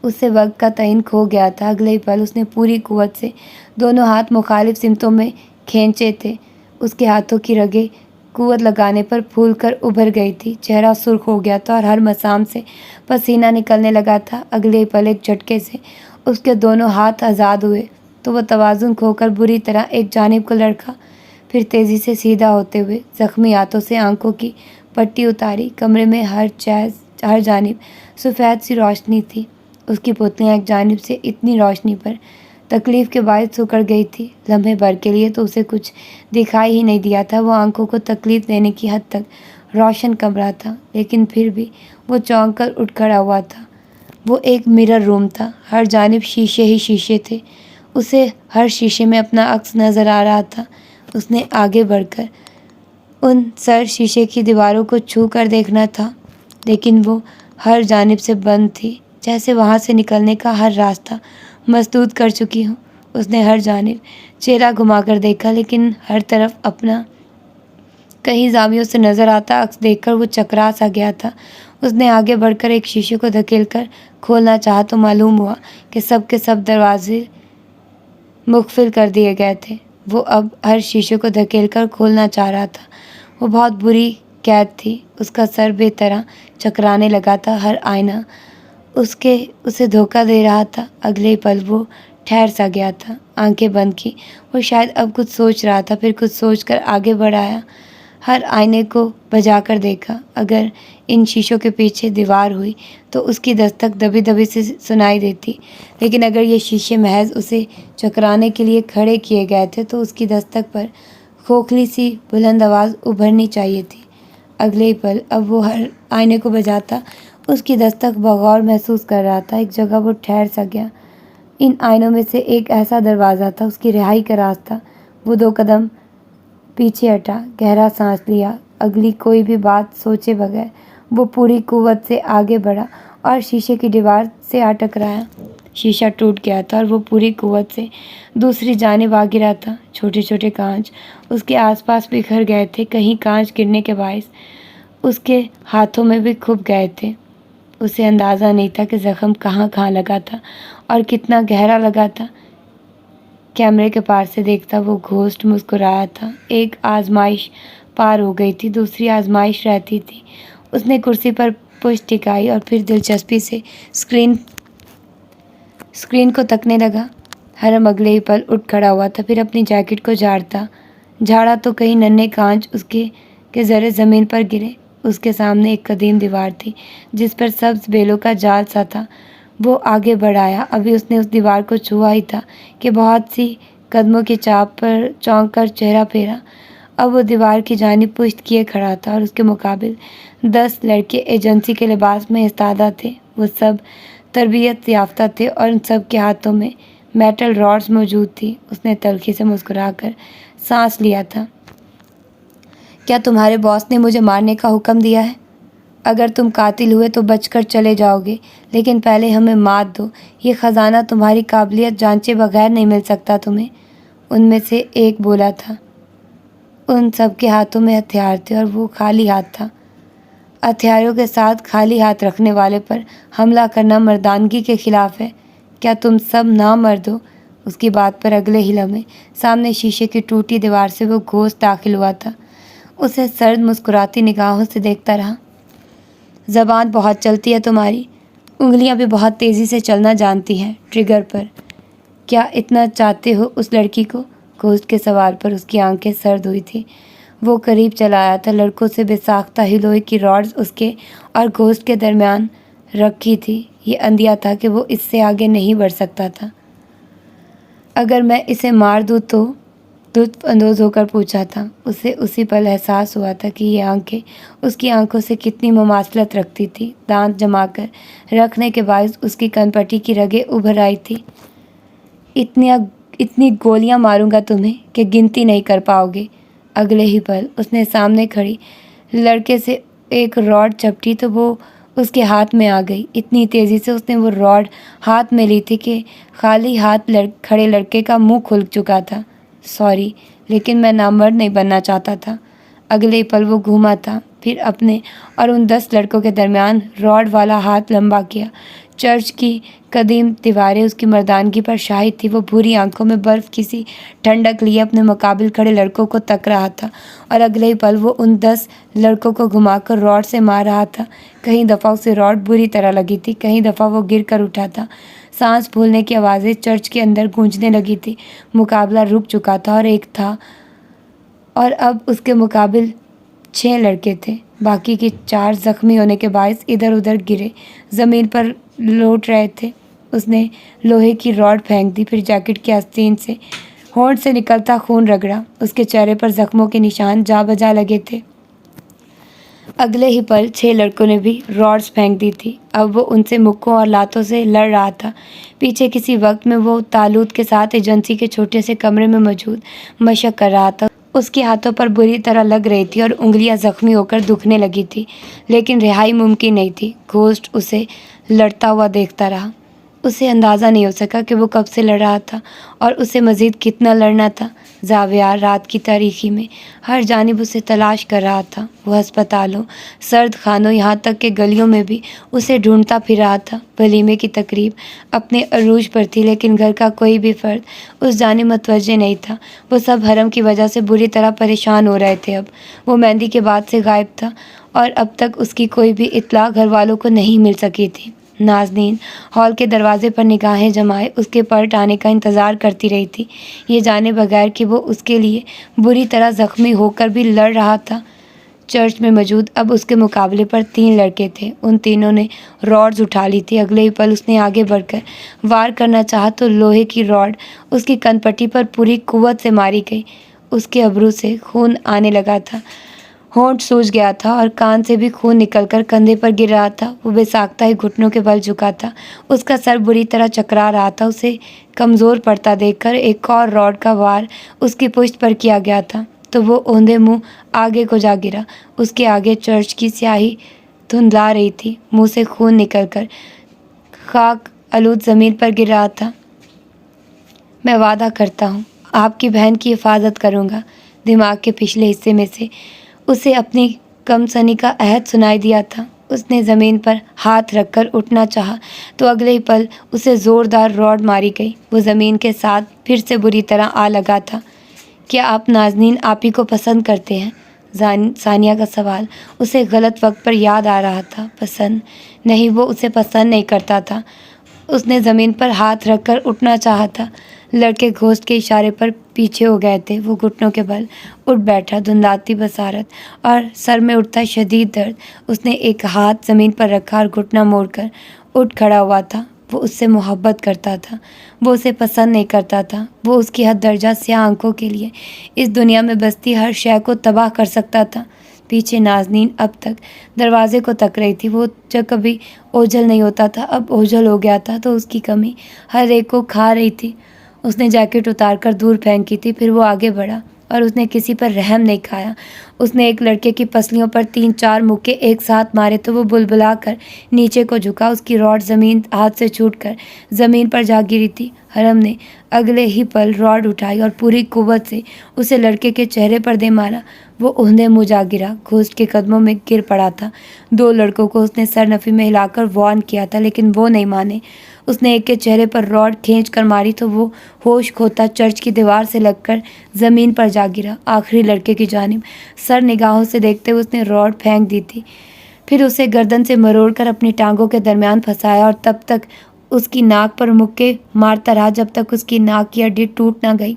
اس سے وقت کا تعین کھو گیا تھا۔ اگلے ہی پل اس نے پوری قوت سے دونوں ہاتھ مخالف سمتوں میں کھینچے تھے۔ اس کے ہاتھوں کی رگیں قوت لگانے پر پھول کر ابھر گئی تھی۔ چہرہ سرخ ہو گیا تھا اور ہر مسام سے پسینہ نکلنے لگا تھا۔ اگلے ہی پل ایک جھٹکے سے اس کے دونوں ہاتھ آزاد ہوئے تو وہ توازن کھو کر بری طرح ایک جانب کو لڑکا، پھر تیزی سے سیدھا ہوتے ہوئے زخمی ہاتھوں سے آنکھوں کی پٹی اتاری۔ کمرے میں ہر جانب سفید سی روشنی تھی۔ اس کی پتلیاں ایک جانب سے اتنی روشنی پر تکلیف کے باعث سکڑ گئی تھی، لمحے بھر کے لیے تو اسے کچھ دکھائی ہی نہیں دیا تھا۔ وہ آنکھوں کو تکلیف دینے کی حد تک روشن کمرہ تھا، لیکن پھر بھی وہ چونک کر اٹھ کھڑا ہوا تھا۔ وہ ایک مرر روم تھا، ہر جانب شیشے ہی شیشے تھے۔ اسے ہر شیشے میں اپنا عکس نظر آ رہا تھا۔ اس نے آگے بڑھ کر ان سر شیشے کی دیواروں کو چھو کر دیکھنا تھا، لیکن وہ ہر جانب سے بند تھی، جیسے وہاں سے نکلنے کا ہر راستہ مسدود کر چکی ہوں۔ اس نے ہر جانب چہرہ گھما کر دیکھا، لیکن ہر طرف اپنا کئی زاویوں سے نظر آتا عکس دیکھ کر وہ چکرا سا گیا تھا۔ اس نے آگے بڑھ کر ایک شیشے کو دھکیل کر کھولنا چاہا تو معلوم ہوا کہ سب کے سب دروازے مقفل کر دیے گئے تھے۔ وہ اب ہر شیشے کو دھکیل کر کھولنا چاہ رہا تھا۔ وہ بہت بری قید تھی۔ اس کا سر بے طرح چکرانے لگا تھا۔ ہر آئینہ اسے دھوکہ دے رہا تھا۔ اگلے پل وہ ٹھہر سا گیا تھا، آنکھیں بند کی۔ وہ شاید اب کچھ سوچ رہا تھا، پھر کچھ سوچ کر آگے بڑھ آیا۔ ہر آئینے کو بجا کر دیکھا۔ اگر ان شیشوں کے پیچھے دیوار ہوئی تو اس کی دستک دبی دبی سے سنائی دیتی، لیکن اگر یہ شیشے محض اسے چکرانے کے لیے کھڑے کیے گئے تھے تو اس کی دستک پر کھوکھلی سی بلند آواز ابھرنی چاہیے تھی۔ اگلے ہی پل اب وہ ہر آئینے کو بجاتا اس کی دستک بغور محسوس کر رہا تھا۔ ایک جگہ وہ ٹھہر سا گیا۔ ان آئینوں میں سے ایک ایسا دروازہ تھا، اس کی رہائی کا راستہ۔ وہ 2 قدم پیچھے ہٹا، گہرا سانس لیا۔ اگلی کوئی بھی بات سوچے بغیر وہ پوری قوت سے آگے بڑھا اور شیشے کی دیوار سے آ ٹکرایا۔ شیشہ ٹوٹ گیا تھا اور وہ پوری قوت سے دوسری جانب آ گرا تھا۔ چھوٹے چھوٹے کانچ اس کے آس پاس بکھر گئے تھے۔ کہیں کانچ گرنے کے باعث اس کے ہاتھوں میں بھی کھب گئے تھے۔ اسے اندازہ نہیں تھا کہ زخم کہاں کہاں لگا تھا اور کتنا گہرا لگا تھا۔ کیمرے کے پار سے دیکھتا وہ گھوسٹ مسکرایا تھا۔ ایک آزمائش پار ہو گئی تھی، دوسری آزمائش رہتی تھی۔ اس نے کرسی پر پشت ٹکائی اور پھر دلچسپی سے اسکرین کو تکنے لگا۔ حرم اگلے ہی پل اٹھ کھڑا ہوا تھا، پھر اپنی جیکٹ کو جھاڑا تو کئی ننھے کانچ اس کے ذرے زمین پر گرے۔ اس کے سامنے ایک قدیم دیوار تھی جس پر سبز بیلوں کا جال سا تھا۔ وہ آگے بڑھ آیا۔ ابھی اس نے اس دیوار کو چھوا ہی تھا کہ بہت سی قدموں کی چاپ پر چونک کر چہرہ پھیرا۔ اب وہ دیوار کی جانب پشت کیے کھڑا تھا اور اس کے مقابل 10 لڑکے ایجنسی کے لباس میں ایستادہ تھے۔ وہ سب تربیت یافتہ تھے اور ان سب کے ہاتھوں میں میٹل راڈز موجود تھی۔ اس نے تلخی سے مسکرا کر سانس لیا تھا۔ کیا تمہارے باس نے مجھے مارنے کا حکم دیا ہے؟ اگر تم قاتل ہوئے تو بچ کر چلے جاؤ گے، لیکن پہلے ہمیں مات دو۔ یہ خزانہ تمہاری قابلیت جانچے بغیر نہیں مل سکتا تمہیں۔ ان میں سے ایک بولا تھا۔ ان سب کے ہاتھوں میں ہتھیار تھے اور وہ خالی ہاتھ تھا۔ ہتھیاروں کے ساتھ خالی ہاتھ رکھنے والے پر حملہ کرنا مردانگی کے خلاف ہے۔ کیا تم سب نامرد ہو؟ اس کی بات پر اگلے ہی لمحے سامنے شیشے کی ٹوٹی دیوار سے وہ گھوسٹ داخل ہوا تھا۔ اسے سرد مسکراتی نگاہوں سے دیکھتا رہا۔ زبان بہت چلتی ہے تمہاری، انگلیاں بھی بہت تیزی سے چلنا جانتی ہیں ٹریگر پر۔ کیا اتنا چاہتے ہو اس لڑکی کو؟ گھوسٹ کے سوال پر اس کی آنکھیں سرد ہوئی تھی۔ وہ قریب چلا آیا تھا۔ لڑکوں سے بے ساختہ ہی لوہے کی راڈز اس کے اور گھوسٹ کے درمیان رکھی تھی۔ یہ اندھیا تھا کہ وہ اس سے آگے نہیں بڑھ سکتا تھا۔ اگر میں اسے مار دوں تو لطف اندوز ہو کر پوچھا تھا۔ اسے اسی پل احساس ہوا تھا کہ یہ آنکھیں اس کی آنکھوں سے کتنی مماثلت رکھتی تھی۔ دانت جما کر رکھنے کے باعث اس کی کن پٹی کی رگیں ابھر آئی تھی۔ اتنی گولیاں ماروں گا تمہیں کہ گنتی نہیں کر پاؤ گے۔ اگلے ہی پل اس نے سامنے کھڑی لڑکے سے ایک راڈ چپٹی تو وہ اس کے ہاتھ میں آ گئی۔ اتنی تیزی سے اس نے وہ راڈ ہاتھ میں لی تھی کہ خالی ہاتھ کھڑے لڑکے کا منہ کھل چکا تھا۔ سوری، لیکن میں نامرد نہیں بننا چاہتا تھا۔ اگلے پل وہ گھوما تھا، پھر اپنے اور ان 10 لڑکوں کے درمیان راڈ والا ہاتھ لمبا کیا۔ چرچ کی قدیم دیواریں اس کی مردانگی پر شاہد تھی۔ وہ بھوری آنکھوں میں برف کی سی ٹھنڈک لیے اپنے مقابل کھڑے لڑکوں کو تک رہا تھا، اور اگلے پل وہ ان 10 لڑکوں کو گھما کر راڈ سے مار رہا تھا۔ کئی دفعہ اسے راڈ بری طرح لگی تھی، کئی دفعہ وہ گر کر اٹھا تھا۔ سانس پھولنے کی آوازیں چرچ کے اندر گونجنے لگی تھی۔ مقابلہ رک چکا تھا اور ایک تھا، اور اب اس کے مقابل 6 لڑکے تھے۔ باقی کے 4 زخمی ہونے کے باعث ادھر ادھر گرے زمین پر لوٹ رہے تھے۔ اس نے لوہے کی راڈ پھینک دی، پھر جیکٹ کی آستین سے ہونٹ سے نکلتا خون رگڑا۔ اس کے چہرے پر زخموں کے نشان جا بجا لگے تھے۔ اگلے ہی پل 6 لڑکوں نے بھی راڈز پھینک دی تھی۔ اب وہ ان سے مکوں اور لاتوں سے لڑ رہا تھا۔ پیچھے کسی وقت میں وہ تالوت کے ساتھ ایجنسی کے چھوٹے سے کمرے میں موجود مشق کر رہا تھا۔ اس کے ہاتھوں پر بری طرح لگ رہی تھی اور انگلیاں زخمی ہو کر دکھنے لگی تھی، لیکن رہائی ممکن نہیں تھی۔ گھوسٹ اسے لڑتا ہوا دیکھتا رہا۔ اسے اندازہ نہیں ہو سکا کہ وہ کب سے لڑ رہا تھا اور اسے مزید کتنا لڑنا تھا۔ زاویہ رات کی تاریکی میں ہر جانب اسے تلاش کر رہا تھا۔ وہ ہسپتالوں، سرد خانوں، یہاں تک کہ گلیوں میں بھی اسے ڈھونڈتا پھر رہا تھا۔ ولیمے کی تقریب اپنے عروج پر تھی، لیکن گھر کا کوئی بھی فرد اس جانب متوجہ نہیں تھا۔ وہ سب حرم کی وجہ سے بری طرح پریشان ہو رہے تھے۔ اب وہ مہندی کے بعد سے غائب تھا اور اب تک اس کی کوئی بھی اطلاع گھر والوں کو نہیں مل سکی تھی۔ نازنین ہال کے دروازے پر نگاہیں جمائے اس کے پلٹ آنے کا انتظار کرتی رہی تھی، یہ جانے بغیر کہ وہ اس کے لیے بری طرح زخمی ہو کر بھی لڑ رہا تھا۔ چرچ میں موجود اب اس کے مقابلے پر 3 لڑکے تھے۔ ان تینوں نے راڈز اٹھا لی تھی۔ اگلے ہی پل اس نے آگے بڑھ کر وار کرنا چاہا تو لوہے کی راڈ اس کی کن پٹی پر پوری قوت سے ماری گئی۔ اس کے ابرو سے خون آنے لگا تھا، ہونٹ سوج گیا تھا اور کان سے بھی خون نکل کر کندھے پر گر رہا تھا۔ وہ بے ساختہ ہی گھٹنوں کے بل جھکا تھا، اس کا سر بری طرح چکرا رہا تھا۔ اسے کمزور پڑتا دیکھ کر ایک اور راڈ کا وار اس کی پشت پر کیا گیا تھا تو وہ اوندھے منہ آگے کو جا گرا۔ اس کے آگے چرچ کی سیاہی دھندلا رہی تھی، منہ سے خون نکل کر خاک آلود زمین پر گر رہا تھا۔ میں وعدہ کرتا ہوں آپ کی بہن کی حفاظت کروں گا۔ دماغ کے پچھلے حصے میں سے اسے اپنی کم سنی کا عہد سنائی دیا تھا۔ اس نے زمین پر ہاتھ رکھ کر اٹھنا چاہا تو اگلے ہی پل اسے زوردار راڈ ماری گئی۔ وہ زمین کے ساتھ پھر سے بری طرح آ لگا تھا۔ کیا آپ نازنین آپی کو پسند کرتے ہیں؟ ثانیہ کا سوال اسے غلط وقت پر یاد آ رہا تھا۔ پسند نہیں، وہ اسے پسند نہیں کرتا تھا۔ اس نے زمین پر ہاتھ رکھ کر اٹھنا چاہا تھا۔ لڑکے گھوسٹ کے اشارے پر پیچھے ہو گئے تھے۔ وہ گھٹنوں کے بل اٹھ بیٹھا، دھندلاتی بصارت اور سر میں اٹھتا شدید درد۔ اس نے ایک ہاتھ زمین پر رکھا اور گھٹنا موڑ کر اٹھ کھڑا ہوا تھا۔ وہ اس سے محبت کرتا تھا، وہ اسے پسند نہیں کرتا تھا۔ وہ اس کی حد درجہ سیاہ آنکھوں کے لیے اس دنیا میں بستی ہر شے کو تباہ کر سکتا تھا۔ پیچھے نازنین اب تک دروازے کو تک رہی تھی۔ وہ جو کبھی اوجھل نہیں ہوتا تھا اب اوجھل ہو گیا تھا تو اس کی کمی ہر ایک کو کھا رہی تھی۔ اس نے جیکٹ اتار کر دور پھینکی تھی، پھر وہ آگے بڑھا اور اس نے کسی پر رحم نہیں کھایا۔ اس نے ایک لڑکے کی پسلیوں پر 3-4 مکے ایک ساتھ مارے تو وہ بلبلا کر نیچے کو جھکا۔ اس کی راڈ زمین ہاتھ سے چھوٹ کر زمین پر جا گری تھی۔ حرم نے اگلے ہی پل راڈ اٹھائی اور پوری قوت سے اسے لڑکے کے چہرے پر دے مارا۔ وہ اوندھے منہ جا گرا، گھوسٹ کے قدموں میں گر پڑا تھا۔ 2 لڑکوں کو اس نے سر نفی میں ہلا کر وارن کیا تھا، لیکن وہ نہیں مانے۔ اس نے ایک کے چہرے پر راڈ کھینچ کر ماری تو وہ ہوش کھوتا چرچ کی دیوار سے لگ کر زمین پر جا گرا۔ آخری لڑکے کی جانب سر نگاہوں سے دیکھتے ہوئے اس نے راڈ پھینک دی تھی، پھر اسے گردن سے مروڑ کر اپنی ٹانگوں کے درمیان پھنسایا اور تب تک اس کی ناک پر مکے مارتا رہا جب تک اس کی ناک کی ہڈی ٹوٹ نہ گئی۔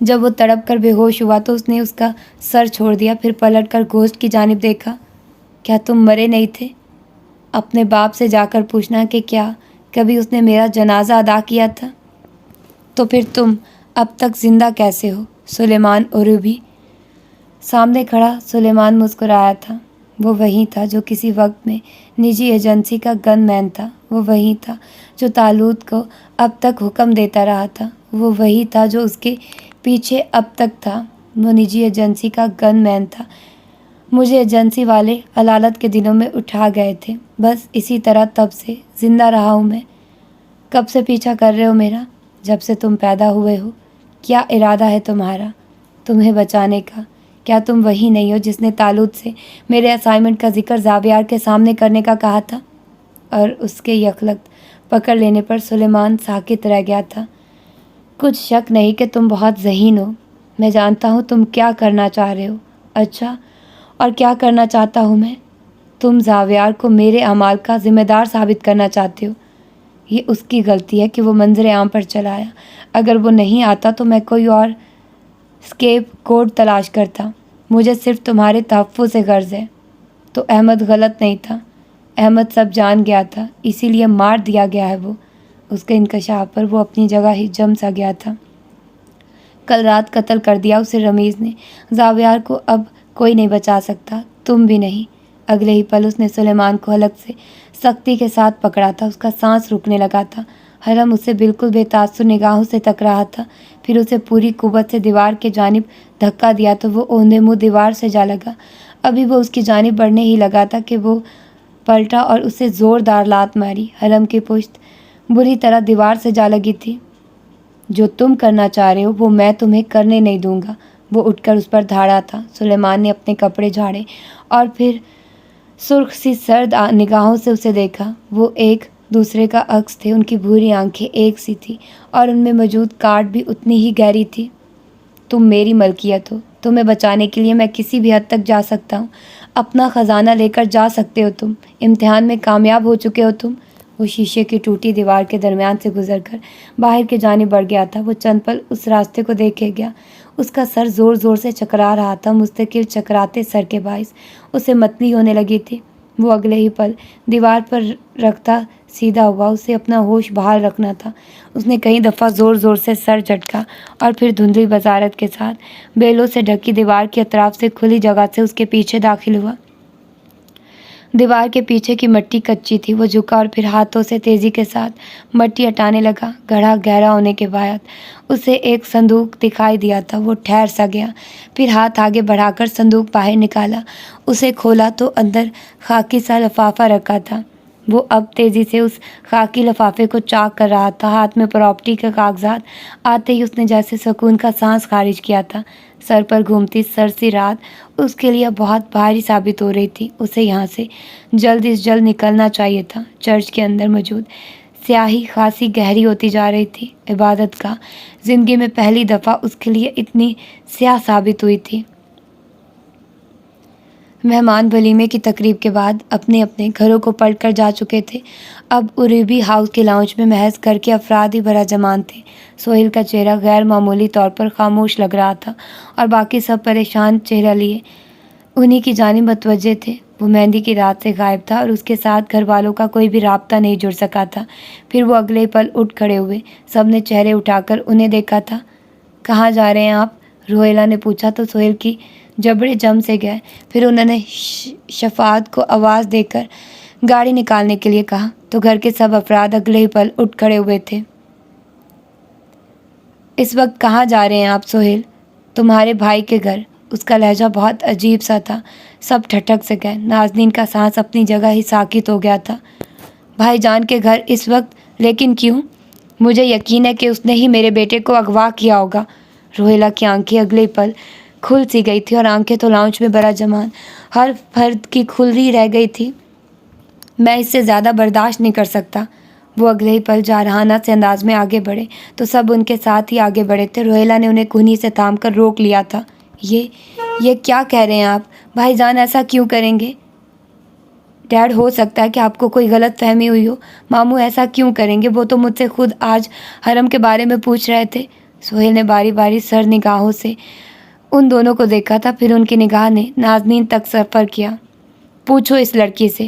جب وہ تڑپ کر بے ہوش ہوا تو اس نے اس کا سر چھوڑ دیا، پھر پلٹ کر گھوسٹ کی جانب دیکھا۔ کیا تم مرے نہیں تھے؟ اپنے باپ سے جا کر پوچھنا کہ کیا کبھی اس نے میرا جنازہ ادا کیا تھا؟ تو پھر تم اب تک زندہ کیسے ہو؟ سلیمان عروبی سامنے کھڑا سلیمان مسکرایا تھا۔ وہ وہی تھا جو کسی وقت میں نجی ایجنسی کا گن مین تھا، وہ وہی تھا جو طالوت کو اب تک حکم دیتا رہا تھا، وہ وہی تھا جو اس کے پیچھے اب تک تھا۔ وہ نجی ایجنسی کا گن مین تھا۔ مجھے ایجنسی والے علالت کے دنوں میں اٹھا گئے تھے، بس اسی طرح تب سے زندہ رہا ہوں میں۔ کب سے پیچھا کر رہے ہو میرا؟ جب سے تم پیدا ہوئے ہو۔ کیا ارادہ ہے تمہارا تمہیں بچانے کا؟ کیا تم وہی نہیں ہو جس نے طالوت سے میرے اسائنمنٹ کا ذکر زاویار کے سامنے کرنے کا کہا تھا؟ اور اس کے یکلخت پکڑ لینے پر سلیمان ساکت رہ گیا تھا۔ کچھ شک نہیں کہ تم بہت ذہین ہو۔ میں جانتا ہوں تم کیا کرنا چاہ رہے ہو۔ اچھا، اور کیا کرنا چاہتا ہوں میں؟ تم زاویار کو میرے اعمال کا ذمہ دار ثابت کرنا چاہتے ہو۔ یہ اس کی غلطی ہے کہ وہ منظر عام پر چلا آیا۔ اگر وہ نہیں آتا تو میں کوئی اور اسکیپ کوڈ تلاش کرتا۔ مجھے صرف تمہارے تحفظ سے غرض ہے۔ تو احمد غلط نہیں تھا۔ احمد سب جان گیا تھا، اسی لیے مار دیا گیا ہے وہ۔ اس کے انکشاف پر وہ اپنی جگہ ہی جم سا گیا تھا۔ کل رات قتل کر دیا اسے رمیز نے۔ زاویار کو اب کوئی نہیں بچا سکتا، تم بھی نہیں۔ اگلے ہی پل اس نے سلیمان کو حلق سے سختی کے ساتھ پکڑا تھا۔ اس کا سانس رکنے لگا تھا۔ حرم اسے بالکل بے تاثر نگاہوں سے تک رہا تھا، پھر اسے پوری قوت سے دیوار کے جانب دھکا دیا تو وہ اوندے منہ دیوار سے جا لگا۔ ابھی وہ اس کی جانب بڑھنے ہی لگا تھا کہ وہ پلٹا اور اسے زوردار لات ماری۔ حرم کی پشت بری طرح دیوار سے جا لگی تھی۔ جو تم کرنا چاہ رہے ہو وہ میں تمہیں کرنے نہیں دوں گا۔ وہ اٹھ کر اس پر دھاڑا تھا۔ سلیمان نے اپنے کپڑے جھاڑے اور پھر سرخ سی سرد نگاہوں سے اسے دیکھا۔ وہ ایک دوسرے کا عکس تھے، ان کی بھوری آنکھیں ایک سی تھیں اور ان میں موجود کاٹ بھی اتنی ہی گہری تھی۔ تم میری ملکیت ہو، تمہیں بچانے کے لیے میں کسی بھی حد تک جا سکتا ہوں۔ اپنا خزانہ لے کر جا سکتے ہو تم۔ امتحان میں کامیاب ہو چکے ہو تم۔ وہ شیشے کی ٹوٹی دیوار کے درمیان سے گزر کر باہر کی جانب بڑھ گیا تھا۔ وہ چند پل اس راستے کو دیکھے گیا۔ اس کا سر زور زور سے چکرا رہا تھا، مستقل چکراتے سر کے باعث اسے متلی ہونے لگی تھی۔ وہ اگلے ہی پل دیوار پر رکھتا سیدھا ہوا۔ اسے اپنا ہوش بحال رکھنا تھا۔ اس نے کئی دفعہ زور زور سے سر جھٹکا اور پھر دھندلی بصارت کے ساتھ بیلوں سے ڈھکی دیوار کی اطراف سے کھلی جگہ سے اس کے پیچھے داخل ہوا۔ دیوار کے پیچھے کی مٹی کچی تھی۔ وہ جھکا اور پھر ہاتھوں سے تیزی کے ساتھ مٹی ہٹانے لگا۔ گڑھا گہرا ہونے کے بعد اسے ایک صندوق دکھائی دیا تھا۔ وہ ٹھہر سا گیا، پھر ہاتھ آگے بڑھا کر صندوق باہر نکالا۔ اسے کھولا تو اندر خاکی سا لفافہ رکھا تھا۔ وہ اب تیزی سے اس خاکی لفافے کو چاک کر رہا تھا۔ ہاتھ میں پراپرٹی کے کاغذات آتے ہی اس نے جیسے سکون کا سانس خارج کیا تھا۔ سر پر گھومتی سرسی رات اس کے لیے بہت بھاری ثابت ہو رہی تھی۔ اسے یہاں سے جلد از جلد نکلنا چاہیے تھا۔ چرچ کے اندر موجود سیاہی خاصی گہری ہوتی جا رہی تھی۔ عبادت گاہ زندگی میں پہلی دفعہ اس کے لیے اتنی سیاہ ثابت ہوئی تھی۔ مہمان ولیمے کی تقریب کے بعد اپنے اپنے گھروں کو پلٹ کر جا چکے تھے۔ اب عروبی ہاؤس کے لاؤنج میں محض گھر کے افراد ہی برا جمان تھے۔ سہیل کا چہرہ غیر معمولی طور پر خاموش لگ رہا تھا اور باقی سب پریشان چہرہ لیے انہی کی جانب متوجہ تھے۔ وہ مہندی کی رات سے غائب تھا اور اس کے ساتھ گھر والوں کا کوئی بھی رابطہ نہیں جڑ سکا تھا۔ پھر وہ اگلے پل اٹھ کھڑے ہوئے۔ سب نے چہرے اٹھا کر انہیں دیکھا تھا۔ کہاں جا رہے ہیں آپ؟ روہیلا نے پوچھا تو سہیل کی جبڑے جم سے گئے۔ پھر انہوں نے شفاعت کو آواز دے کر گاڑی نکالنے کے لیے کہا تو گھر کے سب افراد اگلے ہی پل اٹھ کھڑے ہوئے تھے۔ اس وقت کہاں جا رہے ہیں آپ سہیل؟ تمہارے بھائی کے گھر۔ اس کا لہجہ بہت عجیب سا تھا۔ سب ٹھٹک سے گئے۔ نازنین کا سانس اپنی جگہ ہی ساکت ہو گیا تھا۔ بھائی جان کے گھر اس وقت؟ لیکن کیوں؟ مجھے یقین ہے کہ اس نے ہی میرے بیٹے کو اغوا کیا ہوگا۔ روہیلا کی آنکھیں اگلے پل کھل سی گئی تھی اور آنکھیں تو لاؤنج میں برا جمان ہر فرد کی کھل رہی رہ گئی تھی۔ میں اس سے زیادہ برداشت نہیں کر سکتا۔ وہ اگلے ہی پل جارحانہ سے انداز میں آگے بڑھے تو سب ان کے ساتھ ہی آگے بڑھے تھے۔ روہیلا نے انہیں کونہی سے تھام کر روک لیا تھا۔ یہ کیا کہہ رہے ہیں آپ؟ بھائی جان ایسا کیوں کریں گے؟ ڈیڈ ہو سکتا ہے کہ آپ کو کوئی غلط فہمی ہوئی ہو۔ ماموں ایسا کیوں کریں گے؟ وہ تو مجھ سے خود آج حرم کے بارے میں پوچھ رہے تھے۔ سہیل نے باری باری سر نگاہوں سے ان دونوں کو دیکھا تھا، پھر ان کی نگاہ نے نازنین تک سفر کیا۔ پوچھو اس لڑکی سے،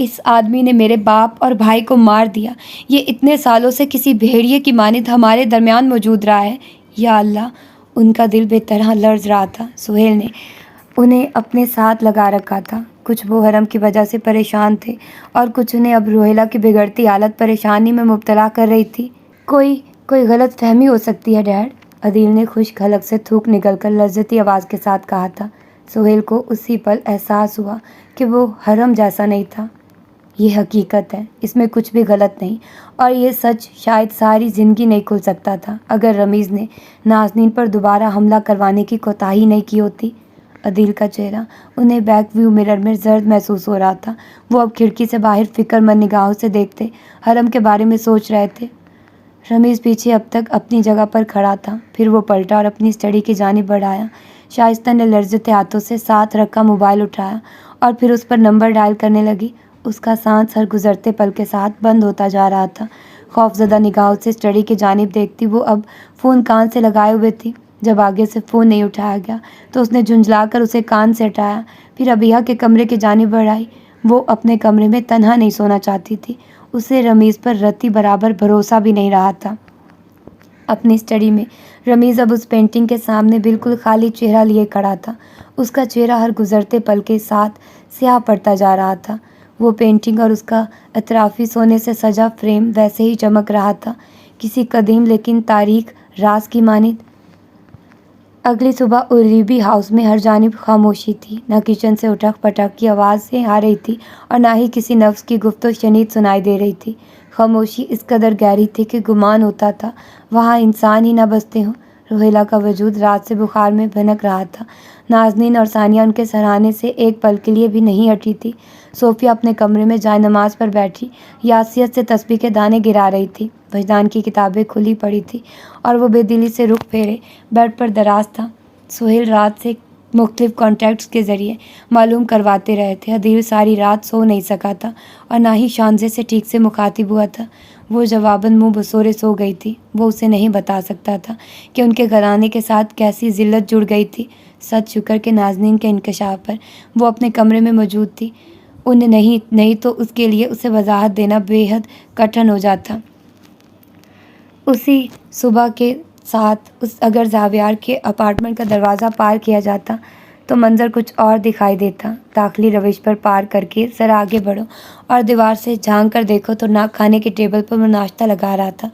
اس آدمی نے میرے باپ اور بھائی کو مار دیا. یہ اتنے سالوں سے کسی بھیڑیے کی مانند ہمارے درمیان موجود رہا ہے. یا اللہ. ان کا دل بے طرح لرز رہا تھا. سہیل نے انہیں اپنے ساتھ لگا رکھا تھا. کچھ وہ حرم کی وجہ سے پریشان تھے اور کچھ انہیں اب روہیلہ کی بگڑتی حالت پریشانی میں مبتلا کر رہی تھی. کوئی غلط فہمی ہو سکتی ہے ڈیڈ. عدیل نے خشک حلق سے تھوک نکل کر لرزتی آواز کے ساتھ کہا تھا. سہیل کو اسی پل احساس ہوا کہ وہ حرم جیسا نہیں تھا. یہ حقیقت ہے. اس میں کچھ بھی غلط نہیں. اور یہ سچ شاید ساری زندگی نہیں کھل سکتا تھا اگر رمیز نے نازنین پر دوبارہ حملہ کروانے کی کوتاہی نہیں کی ہوتی. عدیل کا چہرہ انہیں بیک ویو مرر میں زرد محسوس ہو رہا تھا. وہ اب کھڑکی سے باہر فکر مند نگاہوں سے دیکھتے حرم کے بارے میں سوچ رہے تھے. رمیز پیچھے اب تک اپنی جگہ پر کھڑا تھا. پھر وہ پلٹا اور اپنی اسٹڈی کی جانب بڑھایا. شائستہ نے لرزتے ہاتھوں سے ساتھ رکھا موبائل اٹھایا اور پھر اس پر نمبر ڈائل کرنے لگی. اس کا سانس ہر گزرتے پل کے ساتھ بند ہوتا جا رہا تھا. خوفزدہ نگاہوں سے اسٹڈی کی جانب دیکھتی وہ اب فون کان سے لگائے ہوئے تھی. جب آگے سے فون نہیں اٹھایا گیا تو اس نے جھنجھلا کر اسے کان سے ہٹایا. پھر ابیہ کے کمرے کی جانب بڑھائی. وہ اپنے کمرے میں تنہا نہیں سونا چاہتی تھی. اسے رمیز پر رتی برابر بھروسہ بھی نہیں رہا تھا. اپنی اسٹڈی میں رمیز اب اس پینٹنگ کے سامنے بالکل خالی چہرہ لیے کھڑا تھا. اس کا چہرہ ہر گزرتے پل کے ساتھ سیاہ پڑتا جا رہا تھا. وہ پینٹنگ اور اس کا اطرافی سونے سے سجا فریم ویسے ہی چمک رہا تھا کسی قدیم لیکن تاریک راز کی مانند. اگلی صبح اوریبی ہاؤس میں ہر جانب خاموشی تھی. نہ کچن سے اٹھک پٹک کی آوازیں آ رہی تھی اور نہ ہی کسی نفس کی گفت و شنید سنائی دے رہی تھی. خاموشی اس قدر گہری تھی کہ گمان ہوتا تھا وہاں انسان ہی نہ بستے ہوں. روہیلہ کا وجود رات سے بخار میں بھنک رہا تھا. نازنین اور ثانیہ ان کے سراہنے سے ایک پل کے لیے بھی نہیں ہٹی تھی. صوفیہ اپنے کمرے میں جائے نماز پر بیٹھی یاسیت سے تسبیح کے دانے گرا رہی تھی. وجدان کی کتابیں کھلی پڑی تھی اور وہ بے دلی سے رخ پھیرے بیڈ پر دراز تھا. سہیل رات سے مختلف کانٹیکٹس کے ذریعے معلوم کرواتے رہے تھے. عدیل ساری رات سو نہیں سکا تھا اور نہ ہی شانزے سے ٹھیک سے مخاطب ہوا تھا. وہ جواباً منہ بسورے سو گئی تھی. وہ اسے نہیں بتا سکتا تھا کہ ان کے گھرانے کے ساتھ کیسی ذلت جڑ گئی تھی. سچ شکر کہ نازنین کے انکشاف پر وہ اپنے کمرے میں موجود تھی. انہیں نہیں تو اس کے لیے اسے وضاحت دینا بے حد کٹھن ہو جاتا. اسی صبح کے ساتھ اگر زاویار کے اپارٹمنٹ کا دروازہ پار کیا جاتا تو منظر کچھ اور دکھائی دیتا. داخلی روش پر پار کر کے ذرا آگے بڑھو اور دیوار سے جھانک کر دیکھو تو نہ کھانے کے ٹیبل پر وہ ناشتہ لگا رہا تھا.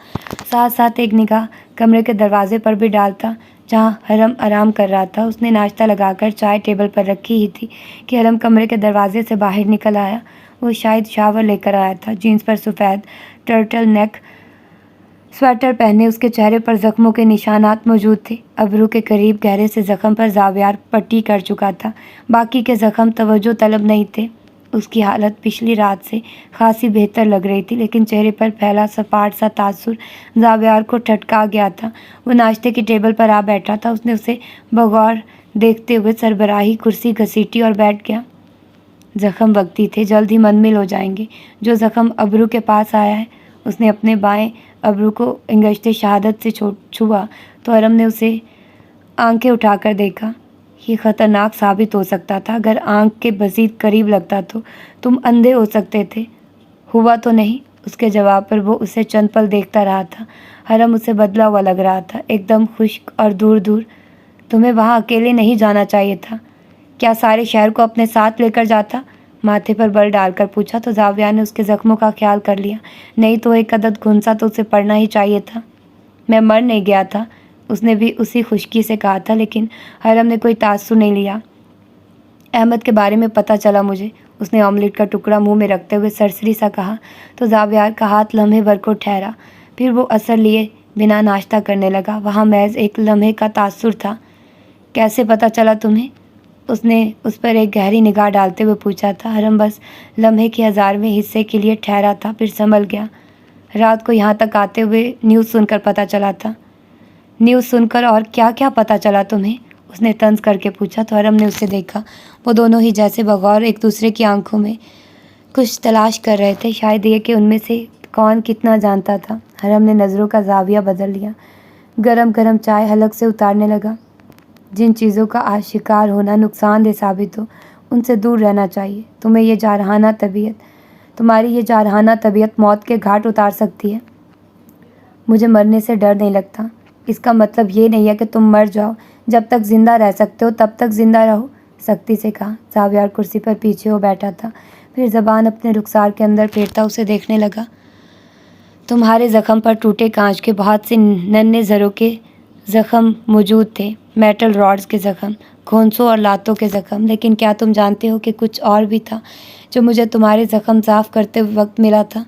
ساتھ ساتھ ایک نگاہ کمرے کے دروازے پر بھی ڈالتا جہاں حرم آرام کر رہا تھا. اس نے ناشتہ لگا کر چائے ٹیبل پر رکھی ہی تھی کہ حرم کمرے کے دروازے سے باہر نکل آیا. وہ شاید شاور لے کر آیا تھا. جینس پر سفید ٹرٹل نیک سویٹر پہنے اس کے چہرے پر زخموں کے نشانات موجود تھے. ابرو کے قریب گہرے سے زخم پر زاویار پٹی کر چکا تھا. باقی کے زخم توجہ طلب نہیں تھے. اس کی حالت پچھلی رات سے خاصی بہتر لگ رہی تھی لیکن چہرے پر پھیلا سپاٹ سا تاثر زاویار کو ٹھٹکا گیا تھا. وہ ناشتے کی ٹیبل پر آ بیٹھا تھا. اس نے اسے بغور دیکھتے ہوئے سربراہی کرسی گھسیٹی اور بیٹھ گیا. زخم وقتی تھے, جلد ہی منمل ہو جائیں گے. جو زخم ابرو کے پاس آیا ہے. اس نے اپنے بائیں ابرو کو انگشت شہادت سے چھوا تو حرم نے اسے آنکھیں اٹھا کر دیکھا. یہ خطرناک ثابت ہو سکتا تھا. اگر آنکھ کے مزید قریب لگتا تو تم اندھے ہو سکتے تھے. ہوا تو نہیں. اس کے جواب پر وہ اسے چند پل دیکھتا رہا تھا. حرم اسے بدلا ہوا لگ رہا تھا, ایک دم خشک اور دور دور. تمہیں وہاں اکیلے نہیں جانا چاہیے تھا. کیا سارے شہر کو اپنے ساتھ لے کر جاتا؟ ماتھے پر بل ڈال کر پوچھا تو زاویہ نے اس کے زخموں کا خیال کر لیا. نہیں تو ایک عدد گھنسا تو اسے پڑنا ہی چاہیے تھا. میں مر نہیں گیا تھا. اس نے بھی اسی خشکی سے کہا تھا لیکن حرم نے کوئی تاثر نہیں لیا. احمد کے بارے میں پتہ چلا مجھے. اس نے آملیٹ کا ٹکڑا منہ میں رکھتے ہوئے سرسری سا کہا تو زاویار کا ہاتھ لمحے بھر کو ٹھہرا. پھر وہ اثر لیے بنا ناشتہ کرنے لگا. وہاں محض ایک لمحے کا تاثر تھا. کیسے پتہ چلا تمہیں؟ اس نے اس پر ایک گہری نگاہ ڈالتے ہوئے پوچھا تھا. حرم بس لمحے کے 1000ویں حصے کے لیے ٹھہرا تھا, پھر سنبھل گیا. رات کو یہاں تک آتے ہوئے نیوز سن کر پتہ چلا تھا. نیوز سن کر اور کیا کیا پتہ چلا تمہیں؟ اس نے طنز کر کے پوچھا تو حرم نے اسے دیکھا. وہ دونوں ہی جیسے بغور ایک دوسرے کی آنکھوں میں کچھ تلاش کر رہے تھے, شاید یہ کہ ان میں سے کون کتنا جانتا تھا. حرم نے نظروں کا زاویہ بدل لیا. گرم گرم چائے حلق سے اتارنے لگا. جن چیزوں کا شکار ہونا نقصان دہ ثابت ہو ان سے دور رہنا چاہیے. تمہیں یہ جارحانہ طبیعت تمہاری یہ جارحانہ طبیعت موت کے گھاٹ اتار سکتی ہے۔ مجھے مرنے سے ڈر نہیں لگتا۔ اس کا مطلب یہ نہیں ہے کہ تم مر جاؤ، جب تک زندہ رہ سکتے ہو تب تک زندہ رہو، سختی سے کہا۔ زاویار کرسی پر پیچھے ہو بیٹھا تھا، پھر زبان اپنے رخسار کے اندر پھیرتا اسے دیکھنے لگا۔ تمہارے زخم پر ٹوٹے کانچ کے بہت سے ننھے زروں کے زخم موجود تھے، میٹل راڈز کے زخم، گھونسوں اور لاتوں کے زخم، لیکن کیا تم جانتے ہو کہ کچھ اور بھی تھا جو مجھے تمہارے زخم صاف کرتے وقت ملا تھا؟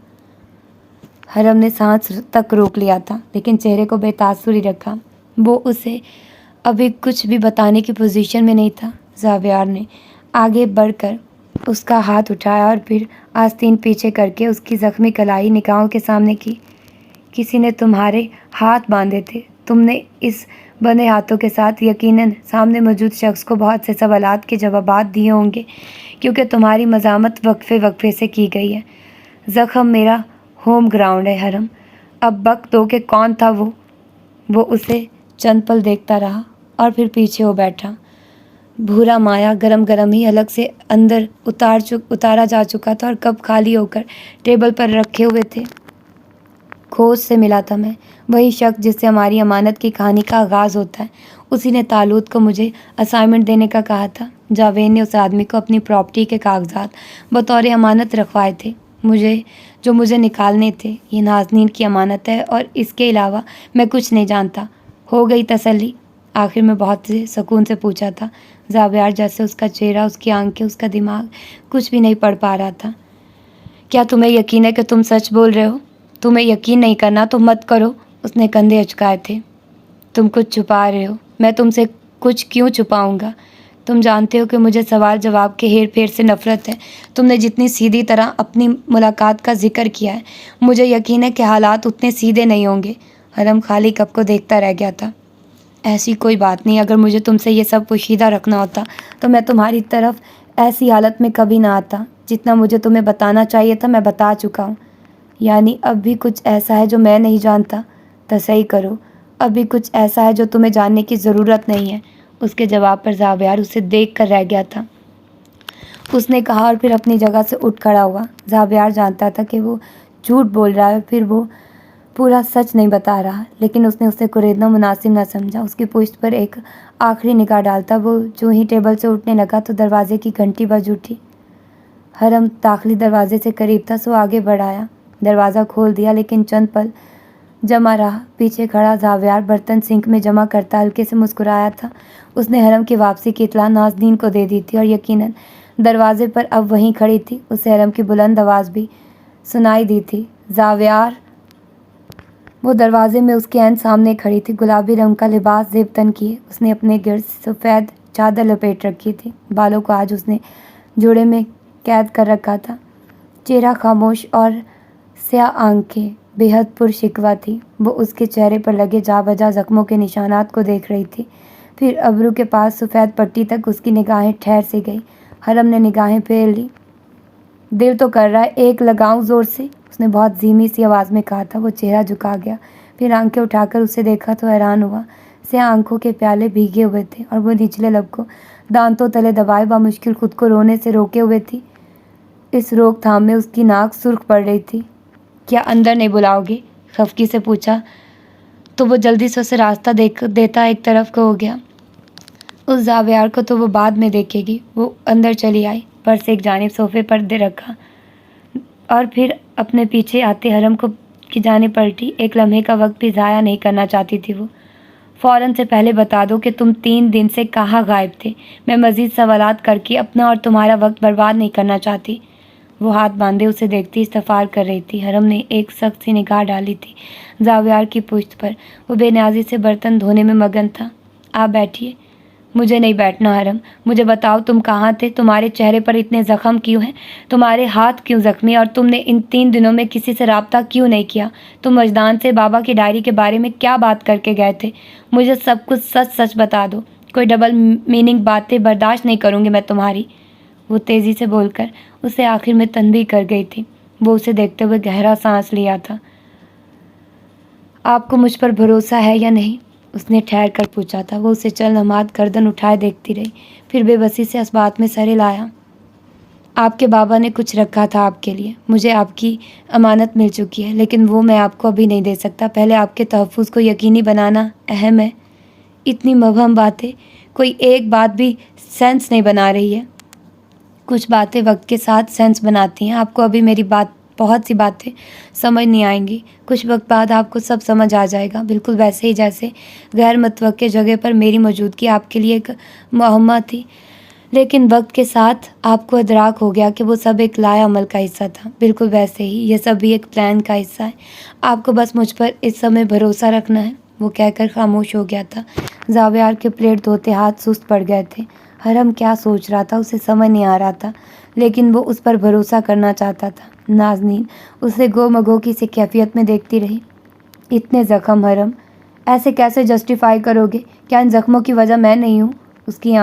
حرم نے سانس تک روک لیا تھا، لیکن چہرے کو بے تاثر ہی رکھا۔ وہ اسے ابھی کچھ بھی بتانے کی پوزیشن میں نہیں تھا۔ زاویار نے آگے بڑھ کر اس کا ہاتھ اٹھایا اور پھر آستین پیچھے کر کے اس کی زخمی کلائی نگاہوں کے سامنے کی۔ کسی نے تمہارے ہاتھ باندھے تھے۔ تم نے اس بندھے ہاتھوں کے ساتھ یقیناً سامنے موجود شخص کو بہت سے سوالات کے جوابات دیے ہوں گے، کیونکہ تمہاری مزاحمت وقفے وقفے سے کی گئی ہے۔ زخم میرا ہوم گراؤنڈ ہے حرم۔ اب بک دو کہ کون تھا وہ؟ وہ اسے چند پل دیکھتا رہا اور پھر پیچھے ہو بیٹھا۔ بھورا مایا گرم گرم ہی الگ سے اندر اتارا جا چکا تھا اور کپ خالی ہو کر ٹیبل پر رکھے ہوئے تھے۔ کھوج سے ملا تھا میں، وہی شخص جس سے ہماری امانت کی کہانی کا آغاز ہوتا ہے۔ اسی نے طالوت کو مجھے اسائنمنٹ دینے کا کہا تھا۔ جاوید نے اس آدمی کو اپنی پراپرٹی کے کاغذات بطور امانت رکھوائے تھے، مجھے نکالنے تھے۔ یہ نازنین کی امانت ہے اور اس کے علاوہ میں کچھ نہیں جانتا۔ ہو گئی تسلی؟ آخر میں بہت سے سکون سے پوچھا تھا زاویار، جیسے اس کا چہرہ، اس کی آنکھیں، اس کا دماغ کچھ بھی نہیں پڑھ پا رہا تھا۔ کیا تمہیں یقین ہے کہ تم سچ بول رہے ہو؟ تمہیں یقین نہیں کرنا تو مت کرو۔ اس نے کندھے اچکائے تھے۔ تم کچھ چھپا رہے ہو۔ میں تم سے کچھ کیوں چھپاؤں گا؟ تم جانتے ہو کہ مجھے سوال جواب کے ہیر پھیر سے نفرت ہے۔ تم نے جتنی سیدھی طرح اپنی ملاقات کا ذکر کیا ہے، مجھے یقین ہے کہ حالات اتنے سیدھے نہیں ہوں گے۔ حرم خالی کپ کو دیکھتا رہ گیا تھا۔ ایسی کوئی بات نہیں۔ اگر مجھے تم سے یہ سب پوشیدہ رکھنا ہوتا تو میں تمہاری طرف ایسی حالت میں کبھی نہ آتا۔ جتنا مجھے تمہیں بتانا چاہیے تھا میں بتا چکا ہوں۔ یعنی اب بھی کچھ ایسا ہے جو میں نہیں جانتا؟ تصحیح کرو، اب بھی کچھ ایسا ہے جو تمہیں جاننے کی ضرورت نہیں ہے۔ اس کے جواب پر زاویار اسے دیکھ کر رہ گیا تھا۔ اس نے کہا اور پھر اپنی جگہ سے اٹھ کھڑا ہوا۔ زاویار جانتا تھا کہ وہ جھوٹ بول رہا ہے، پھر وہ پورا سچ نہیں بتا رہا، لیکن اس نے اسے کریدنا مناسب نہ سمجھا۔ اس کی پشت پر ایک آخری نگاہ ڈالتا وہ جو ہی ٹیبل سے اٹھنے لگا تو دروازے کی گھنٹی بج اٹھی۔ حرم داخلی دروازے سے قریب تھا، سو آگے بڑھ آیا، دروازہ کھول دیا، لیکن چند پل جمع رہا۔ پیچھے کھڑا زاویار برتن سنک میں جمع کرتا ہلکے سے مسکرایا تھا۔ اس نے حرم کی واپسی کی اطلاع نازنین کو دے دی تھی اور یقیناً دروازے پر اب وہیں کھڑی تھی۔ اسے حرم کی بلند آواز بھی سنائی دی تھی، زاویار! وہ دروازے میں اس کے عین سامنے کھڑی تھی، گلابی رنگ کا لباس زیب تن کیے۔ اس نے اپنے گرد سفید چادر لپیٹ رکھی تھی، بالوں کو آج اس نے جوڑے میں قید کر رکھا تھا۔ چہرہ خاموش اور سیاہ آنکھیں بے حد پرشکوہ تھیں۔ وہ اس کے چہرے پر لگے جا بجا زخموں کے نشانات کو دیکھ رہی تھی۔ پھر ابرو کے پاس سفید پٹی تک اس کی نگاہیں ٹھہر سی گئی۔ حرم نے نگاہیں پھیر لی۔ دل تو کر رہا ہے ایک لگاؤں زور سے، اس نے بہت دھیمی سی آواز میں کہا تھا۔ وہ چہرہ جھکا گیا، پھر آنکھیں اٹھا کر اسے دیکھا تو حیران ہوا۔ سیاہ آنکھوں کے پیالے بھیگے ہوئے تھے اور وہ نچلے لب کو دانتوں تلے دبائے بامشکل خود کو رونے سے روکے ہوئے تھی۔ اس روک تھام میں اس کی ناک سرخ پڑ رہی تھی۔ کیا اندر نہیں بلاؤ گے؟ خفگی سے پوچھا تو وہ جلدی سے اسے راستہ دیتا ایک طرف کو ہو گیا۔ اس زاویار کو تو وہ بعد میں دیکھے گی۔ وہ اندر چلی آئی، پرس ایک جانب صوفے پر دے رکھا اور پھر اپنے پیچھے آتے حرم کی جانب پلٹی۔ ایک لمحے کا وقت بھی ضائع نہیں کرنا چاہتی تھی وہ۔ فوراً سے پہلے بتا دو کہ تم 3 دن سے کہاں غائب تھے۔ میں مزید سوالات کر کے اپنا اور تمہارا وقت برباد نہیں کرنا چاہتی۔ وہ ہاتھ باندھے اسے دیکھتی استفسار کر رہی تھی۔ حرم نے ایک سخت سی نگاہ ڈالی تھی زاویار کی پشت پر۔ وہ بے نیازی سے برتن دھونے میں مگن تھا۔ آپ بیٹھیے۔ مجھے نہیں بیٹھنا حرم، مجھے بتاؤ تم کہاں تھے؟ تمہارے چہرے پر اتنے زخم کیوں ہیں؟ تمہارے ہاتھ کیوں زخمی؟ اور تم نے ان 3 دنوں میں کسی سے رابطہ کیوں نہیں کیا؟ تم وجدان سے بابا کی ڈائری کے بارے میں کیا بات کر کے گئے تھے؟ مجھے سب کچھ سچ سچ بتا دو۔ کوئی ڈبل میننگ باتیں برداشت نہیں کروں گی میں تمہاری۔ وہ تیزی سے بول کر اسے آخر میں تنبیہ کر گئی تھی۔ وہ اسے دیکھتے ہوئے گہرا سانس لیا تھا۔ آپ کو مجھ پر بھروسہ ہے یا نہیں؟ اس نے ٹھہر کر پوچھا تھا۔ وہ اسے چند لمحات گردن اٹھائے دیکھتی رہی، پھر بے بسی سے اس بات میں سر ہلایا۔ آپ کے بابا نے کچھ رکھا تھا آپ کے لیے، مجھے آپ کی امانت مل چکی ہے، لیکن وہ میں آپ کو ابھی نہیں دے سکتا۔ پہلے آپ کے تحفظ کو یقینی بنانا اہم ہے۔ اتنی مبہم باتیں، کوئی ایک بات بھی سینس نہیں بنا رہی ہے۔ کچھ باتیں وقت کے ساتھ سینس بناتی ہیں۔ آپ کو ابھی میری بہت سی باتیں سمجھ نہیں آئیں گی، کچھ وقت بعد آپ کو سب سمجھ آ جائے گا، بالکل ویسے ہی جیسے غیر متوقع جگہ پر میری موجودگی آپ کے لیے ایک معمہ تھی، لیکن وقت کے ساتھ آپ کو ادراک ہو گیا کہ وہ سب ایک لائے عمل کا حصہ تھا۔ بالکل ویسے ہی یہ سب بھی ایک پلان کا حصہ ہے۔ آپ کو بس مجھ پر اس سمے بھروسہ رکھنا ہے۔ وہ کہہ کر خاموش ہو گیا تھا۔ زاویار کے پلیٹ دھوتے ہاتھ سست پڑ گئے تھے۔ حرم کیا سوچ رہا تھا اسے سمجھ نہیں آ رہا تھا، لیکن وہ اس پر بھروسہ کرنا چاہتا تھا۔ نازنین اسے گو مگو کی سی کیفیت میں دیکھتی رہی۔ اتنے زخم حرم، ایسے کیسے جسٹیفائی کرو گے؟ کیا ان زخموں کی وجہ میں نہیں ہوں؟ اس کی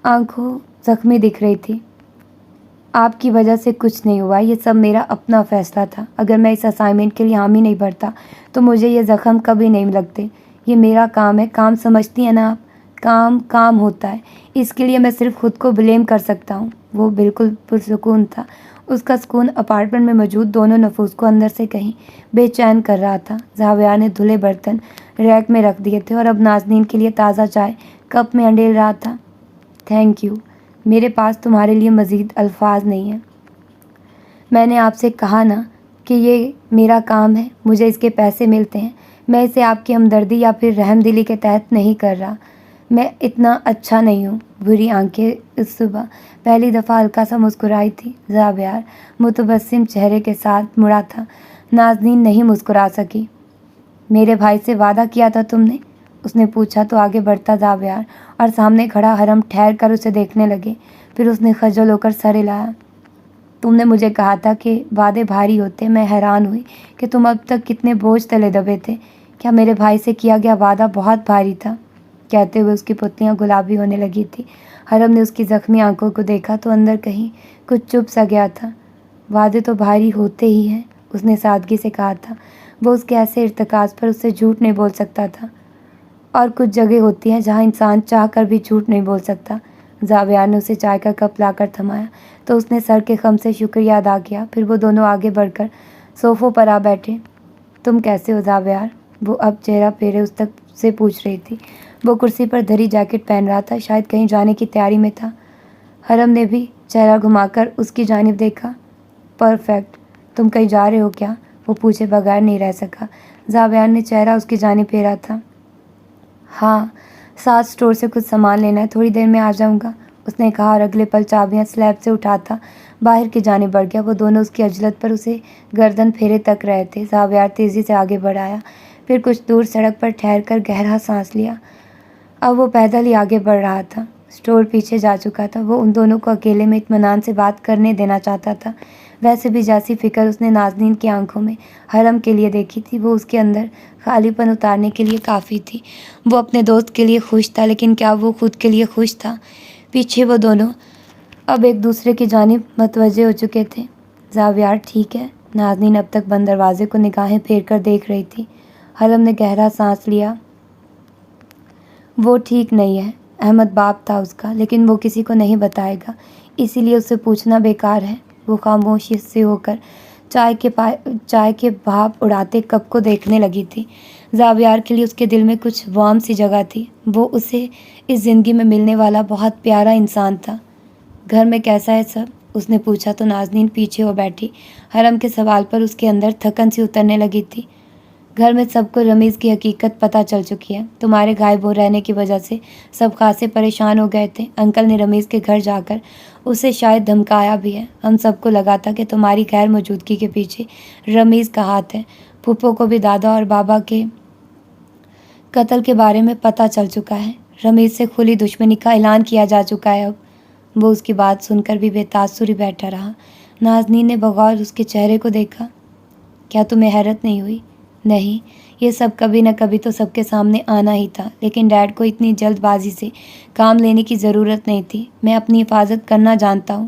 آنکھوں زخمی دکھ رہی تھی۔ آپ کی وجہ سے کچھ نہیں ہوا، یہ سب میرا اپنا فیصلہ تھا۔ اگر میں اس اسائنمنٹ کے لیے حامی نہیں بھرتا تو مجھے یہ زخم کبھی نہیں لگتے۔ یہ میرا کام ہے، کام سمجھتی ہیں نا آپ؟ کام ہوتا ہے، اس کے لیے میں صرف خود کو بلیم کر سکتا ہوں۔ وہ بالکل پرسکون تھا۔ اس کا سکون اپارٹمنٹ میں موجود دونوں نفوس کو اندر سے کہیں بے چین کر رہا تھا۔ زاویار نے دھلے برتن ریک میں رکھ دیے تھے اور اب نازنین کے لیے تازہ چائے کپ میں انڈیل رہا تھا۔ تھینک یو، میرے پاس تمہارے لیے مزید الفاظ نہیں ہیں۔ میں نے آپ سے کہا نا کہ یہ میرا کام ہے، مجھے اس کے پیسے ملتے ہیں۔ میں اسے آپ کی ہمدردی یا پھر رحم دلی کے تحت نہیں کر رہا۔ میں اتنا اچھا نہیں ہوں۔ بری آنکھیں اس صبح پہلی دفعہ ہلکا سا مسکرائی تھی۔ زاویار متبسم چہرے کے ساتھ مڑا تھا۔ نازنین نہیں مسکرا سکی۔ میرے بھائی سے وعدہ کیا تھا تم نے؟ اس نے پوچھا تو آگے بڑھتا زاویار اور سامنے کھڑا حرم ٹھہر کر اسے دیکھنے لگے۔ پھر اس نے خجل ہو کر سر ہلایا۔ تم نے مجھے کہا تھا کہ وعدے بھاری ہوتے، میں حیران ہوئی کہ تم اب تک کتنے بوجھ تلے دبے تھے۔ کیا میرے بھائی سے کیا گیا وعدہ بہت بھاری تھا؟ کہتے ہوئے اس کی پتلیاں گلابی ہونے لگی تھی۔ حرم نے اس کی زخمی آنکھوں کو دیکھا تو اندر کہیں کچھ چپ سا گیا تھا۔ وعدے تو بھاری ہوتے ہی ہیں، اس نے سادگی سے کہا تھا۔ وہ اس کے ایسے ارتکاز پر اس سے جھوٹ نہیں بول سکتا تھا، اور کچھ جگہ ہوتی ہیں جہاں انسان چاہ کر بھی جھوٹ نہیں بول سکتا۔ زاویار نے اسے چائے کا کپ لا کر تھمایا تو اس نے سر کے خم سے شکریہ ادا کیا۔ پھر وہ دونوں آگے بڑھ کر صوفوں پر آ بیٹھے۔ تم کیسے ہو زاویار؟ وہ اب چہرہ پھیرے اس تک سے پوچھ رہی تھی۔ وہ کرسی پر دھری جیکٹ پہن رہا تھا، شاید کہیں جانے کی تیاری میں تھا۔ حرم نے بھی چہرہ گھما کر اس کی جانب دیکھا۔ پرفیکٹ، تم کہیں جا رہے ہو کیا؟ وہ پوچھے بغیر نہیں رہ سکا۔ زاویار نے چہرہ اس کی جانب پھیرا تھا۔ ہاں، 7 اسٹور سے کچھ سامان لینا ہے، تھوڑی دیر میں آ جاؤں گا، اس نے کہا اور اگلے پل چابیاں سلیب سے اٹھاتا باہر کی جانب بڑھ گیا۔ وہ دونوں اس کی عجلت پر اسے گردن پھیرے تک رہے تھے۔ زاویار تیزی سے آگے بڑھایا، پھر کچھ دور سڑک پر ٹھہر کر گہرا سانس لیا۔ اب وہ پیدل ہی آگے بڑھ رہا تھا۔ اسٹور پیچھے جا چکا تھا۔ وہ ان دونوں کو اکیلے میں اطمینان سے بات کرنے دینا چاہتا تھا۔ ویسے بھی جیسی فکر اس نے نازنین کی آنکھوں میں حرم کے لیے دیکھی تھی، وہ اس کے اندر خالی پن اتارنے کے لیے کافی تھی۔ وہ اپنے دوست کے لیے خوش تھا، لیکن کیا وہ خود کے لیے خوش تھا؟ پیچھے وہ دونوں اب ایک دوسرے کی جانب متوجہ ہو چکے تھے۔ زاویار ٹھیک ہے؟ نازنین اب تک بند دروازے کو نگاہیں پھیر کر دیکھ رہی تھی۔ حرم نے گہرا سانس لیا۔ وہ ٹھیک نہیں ہے، احمد باپ تھا اس کا، لیکن وہ کسی کو نہیں بتائے گا، اسی لیے اسے پوچھنا بیکار ہے۔ وہ خاموشی سے ہو کر چائے کے بھاپ اڑاتے کپ کو دیکھنے لگی تھی۔ زاویار کے لیے اس کے دل میں کچھ وارم سی جگہ تھی۔ وہ اسے اس زندگی میں ملنے والا بہت پیارا انسان تھا۔ گھر میں کیسا ہے سب؟ اس نے پوچھا تو نازنین پیچھے ہو بیٹھی۔ حرم کے سوال پر اس کے اندر تھکن سی اترنے لگی تھی۔ گھر میں سب کو رمیز کی حقیقت پتہ چل چکی ہے۔ تمہارے غائب ہو رہنے کی وجہ سے سب خاصے پریشان ہو گئے تھے۔ انکل نے رمیز کے گھر جا کر اسے شاید دھمکایا بھی ہے۔ ہم سب کو لگا تھا کہ تمہاری غیر موجودگی کے پیچھے رمیز کا ہاتھ ہے۔ پھپھو کو بھی دادا اور بابا کے قتل کے بارے میں پتہ چل چکا ہے۔ رمیز سے کھلی دشمنی کا اعلان کیا جا چکا ہے۔ اب وہ اس کی بات سن کر بھی بے تاثر ہی بیٹھا رہا۔ نازنین نے بغور اس کے چہرے کو دیکھا۔ کیا تمہیں حیرت نہیں ہوئی؟ نہیں، یہ سب کبھی نہ کبھی تو سب کے سامنے آنا ہی تھا، لیکن ڈیڈ کو اتنی جلد بازی سے کام لینے کی ضرورت نہیں تھی۔ میں اپنی حفاظت کرنا جانتا ہوں۔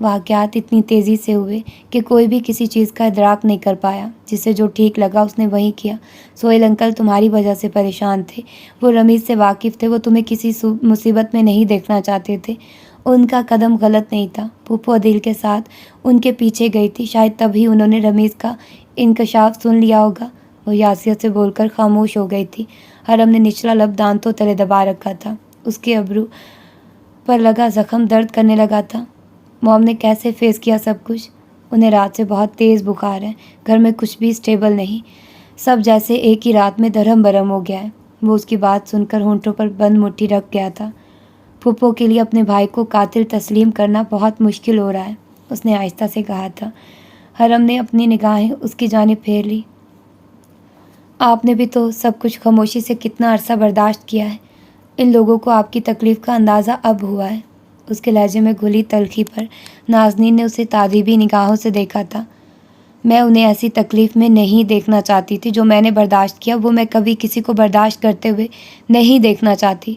واقعات اتنی تیزی سے ہوئے کہ کوئی بھی کسی چیز کا ادراک نہیں کر پایا۔ جسے جو ٹھیک لگا اس نے وہی کیا۔ سہیل انکل تمہاری وجہ سے پریشان تھے۔ وہ رمیز سے واقف تھے، وہ تمہیں کسی مصیبت میں نہیں دیکھنا چاہتے تھے۔ ان کا قدم غلط نہیں تھا۔ پھوپھو دل کے ساتھ ان کے پیچھے گئی تھی، شاید تبھی انہوں نے رمیز کا انکشاف سن لیا ہوگا۔ وہ یاسیت سے بول کر خاموش ہو گئی تھی۔ حرم نے نچلا لب دانتوں تلے دبا رکھا تھا، اس کے ابرو پر لگا زخم درد کرنے لگا تھا۔ موم نے کیسے فیس کیا سب کچھ؟ انہیں رات سے بہت تیز بخار ہے، گھر میں کچھ بھی اسٹیبل نہیں، سب جیسے ایک ہی رات میں درہم برہم ہو گیا ہے۔ وہ اس کی بات سن کر ہونٹوں پر بند مٹھی رکھ گیا تھا۔ پھوپھو کے لیے اپنے بھائی کو قاتل تسلیم کرنا بہت مشکل ہو رہا ہے، اس نے آہستہ سے کہا تھا۔ حرم نے اپنی نگاہیں اس کی جانب پھیر لی۔ آپ نے بھی تو سب کچھ خاموشی سے کتنا عرصہ برداشت کیا ہے، ان لوگوں کو آپ کی تکلیف کا اندازہ اب ہوا ہے۔ اس کے لہجے میں گھلی تلخی پر نازنین نے اسے تعجبی نگاہوں سے دیکھا تھا۔ میں انہیں ایسی تکلیف میں نہیں دیکھنا چاہتی تھی جو میں نے برداشت کیا، وہ میں کبھی کسی کو برداشت کرتے ہوئے نہیں دیکھنا چاہتی۔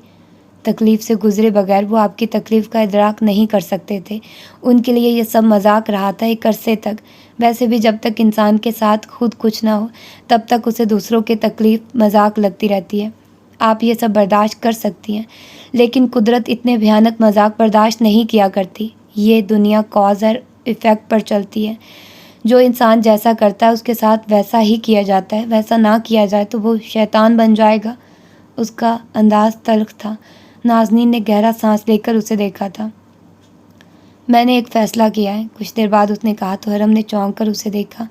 تکلیف سے گزرے بغیر وہ آپ کی تکلیف کا ادراک نہیں کر سکتے تھے۔ ان کے لیے یہ سب مذاق رہا تھا ایک عرصے تک۔ ویسے بھی جب تک انسان کے ساتھ خود کچھ نہ ہو تب تک اسے دوسروں کی تکلیف مذاق لگتی رہتی ہے۔ آپ یہ سب برداشت کر سکتی ہیں، لیکن قدرت اتنے بھیانک مذاق برداشت نہیں کیا کرتی۔ یہ دنیا کاز اور ایفیکٹ پر چلتی ہے، جو انسان جیسا کرتا ہے اس کے ساتھ ویسا ہی کیا جاتا ہے، ویسا نہ کیا جائے تو وہ شیطان بن جائے گا۔ اس کا انداز تلخ تھا۔ نازنین نے گہرا سانس لے کر اسے دیکھا تھا۔ میں نے ایک فیصلہ کیا ہے، کچھ دیر بعد اس نے کہا تو حرم نے چونک کر اسے دیکھا۔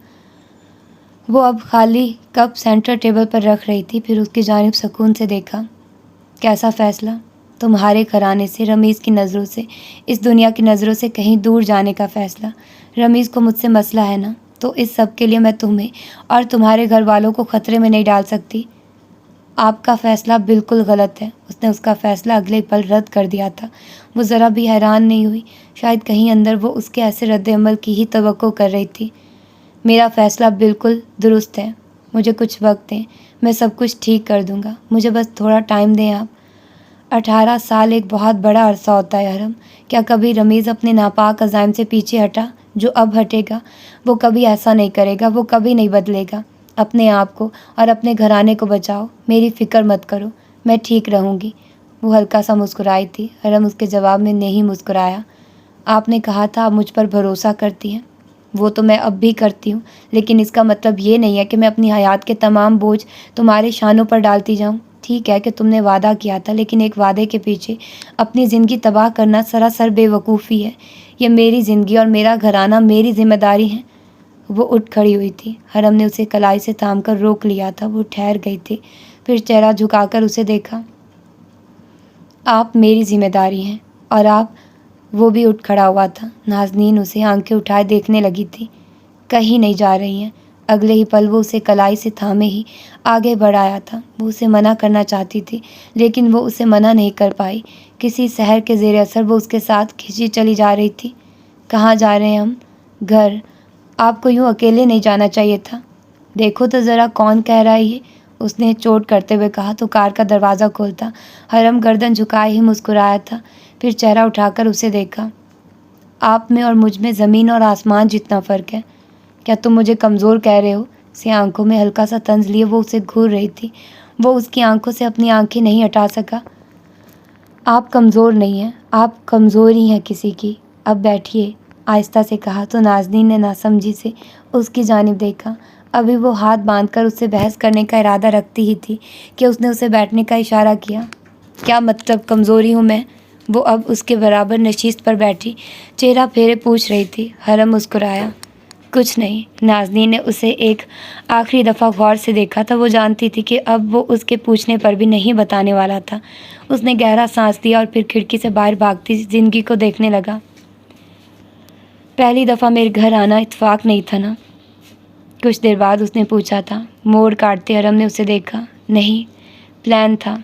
وہ اب خالی کپ سینٹر ٹیبل پر رکھ رہی تھی، پھر اس کی جانب سکون سے دیکھا۔ کیسا فیصلہ؟ تمہارے گھرانے سے، رمیز کی نظروں سے، اس دنیا کی نظروں سے کہیں دور جانے کا فیصلہ۔ رمیز کو مجھ سے مسئلہ ہے نا، تو اس سب کے لیے میں تمہیں اور تمہارے گھر والوں کو خطرے میں نہیں ڈال سکتی۔ آپ کا فیصلہ بالکل غلط ہے۔ اس نے اس کا فیصلہ اگلے پل رد کر دیا تھا۔ وہ ذرا بھی حیران نہیں ہوئی، شاید کہیں اندر وہ اس کے ایسے رد عمل کی ہی توقع کر رہی تھی۔ میرا فیصلہ بالکل درست ہے، مجھے کچھ وقت دیں، میں سب کچھ ٹھیک کر دوں گا، مجھے بس تھوڑا ٹائم دیں آپ۔ 18 سال ایک بہت بڑا عرصہ ہوتا ہے حرم۔ کیا کبھی رمیز اپنے ناپاک عزائم سے پیچھے ہٹا؟ جو اب ہٹے گا وہ کبھی ایسا نہیں کرے گا، وہ کبھی نہیں بدلے گا۔ اپنے آپ کو اور اپنے گھرانے کو بچاؤ، میری فکر مت کرو، میں ٹھیک رہوں گی۔ وہ ہلکا سا مسکرائی تھی۔ حرم اس کے جواب میں نہیں مسکرایا۔ آپ نے کہا تھا آپ مجھ پر بھروسہ کرتی ہیں، وہ تو میں اب بھی کرتی ہوں، لیکن اس کا مطلب یہ نہیں ہے کہ میں اپنی حیات کے تمام بوجھ تمہارے شانوں پر ڈالتی جاؤں۔ ٹھیک ہے کہ تم نے وعدہ کیا تھا، لیکن ایک وعدے کے پیچھے اپنی زندگی تباہ کرنا سراسر بے وقوفی ہے۔ یہ میری زندگی اور میرا گھرانہ میری ذمہ داری ہے۔ وہ اٹھ کھڑی ہوئی تھی۔ حرم نے اسے کلائی سے تھام کر روک لیا تھا۔ وہ ٹھہر گئی تھی، پھر چہرہ جھکا کر اسے دیکھا۔ آپ میری ذمہ داری ہیں اور آپ۔ وہ بھی اٹھ کھڑا ہوا تھا۔ نازنین اسے آنکھیں اٹھائے دیکھنے لگی تھی۔ کہیں نہیں جا رہی ہیں۔ اگلے ہی پل وہ اسے کلائی سے تھامے ہی آگے بڑھایا تھا۔ وہ اسے منع کرنا چاہتی تھی، لیکن وہ اسے منع نہیں کر پائی۔ کسی سحر کے زیر اثر وہ اس کے ساتھ کھینچی چلی جا رہی تھی۔ کہاں جا رہے ہیں ہم؟ گھر۔ آپ کو یوں اکیلے نہیں جانا چاہیے تھا۔ دیکھو تو ذرا کون کہہ رہا ہے یہ، اس نے چوٹ کرتے ہوئے کہا تو کار کا دروازہ کھولتا۔ حرم گردن جھکائے ہی مسکرایا تھا، پھر چہرہ اٹھا کر اسے دیکھا۔ آپ میں اور مجھ میں زمین اور آسمان جتنا فرق ہے۔ کیا تم مجھے کمزور کہہ رہے ہو؟ اسے آنکھوں میں ہلکا سا طنز لیے وہ اسے گھور رہی تھی۔ وہ اس کی آنکھوں سے اپنی آنکھیں نہیں ہٹا سکا۔ آپ کمزور نہیں ہیں، آپ کمزور ہی ہیں کسی کی۔ اب بیٹھیے، آہستہ سے کہا تو نازنین نے ناسمجھی سے اس کی جانب دیکھا۔ ابھی وہ ہاتھ باندھ کر اس سے بحث کرنے کا ارادہ رکھتی ہی تھی کہ اس نے اسے بیٹھنے کا اشارہ کیا۔ کیا مطلب کمزوری ہوں میں؟ وہ اب اس کے برابر نشست پر بیٹھی چہرہ پھیرے پوچھ رہی تھی۔ حرم مسکرایا۔ کچھ نہیں۔ نازنین نے اسے ایک آخری دفعہ غور سے دیکھا تھا۔ وہ جانتی تھی کہ اب وہ اس کے پوچھنے پر بھی نہیں بتانے والا تھا۔ اس نے گہرا سانس لیا اور پھر کھڑکی سے باہر بھاگتی زندگی کو دیکھنے لگا۔ پہلی دفعہ میرے گھر آنا اتفاق نہیں تھا نا؟ کچھ دیر بعد اس نے پوچھا تھا۔ موڑ کاٹتے حرم نے اسے دیکھا۔ نہیں، پلان تھا۔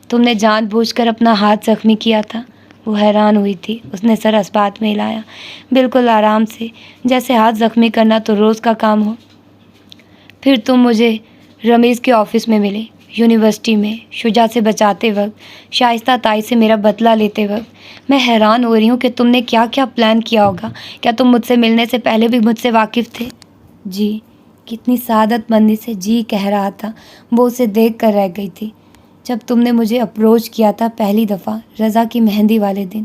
تم نے جان بوجھ کر اپنا ہاتھ زخمی کیا تھا؟ وہ حیران ہوئی تھی۔ اس نے سر اس بات میں ہلایا، بالکل آرام سے، جیسے ہاتھ زخمی کرنا تو روز کا کام ہو۔ پھر تم مجھے رمیز کے آفس میں ملے، یونیورسٹی میں، شجاع سے بچاتے وقت، شائستہ تائی سے میرا بدلہ لیتے وقت۔ میں حیران ہو رہی ہوں کہ تم نے کیا کیا پلان کیا ہوگا۔ کیا تم مجھ سے ملنے سے پہلے بھی مجھ سے واقف تھے؟ جی، کتنی سعادت مندی سے جی کہہ رہا تھا۔ وہ اسے دیکھ کر رہ گئی تھی۔ جب تم نے مجھے اپروچ کیا تھا پہلی دفعہ، رضا کی مہندی والے دن،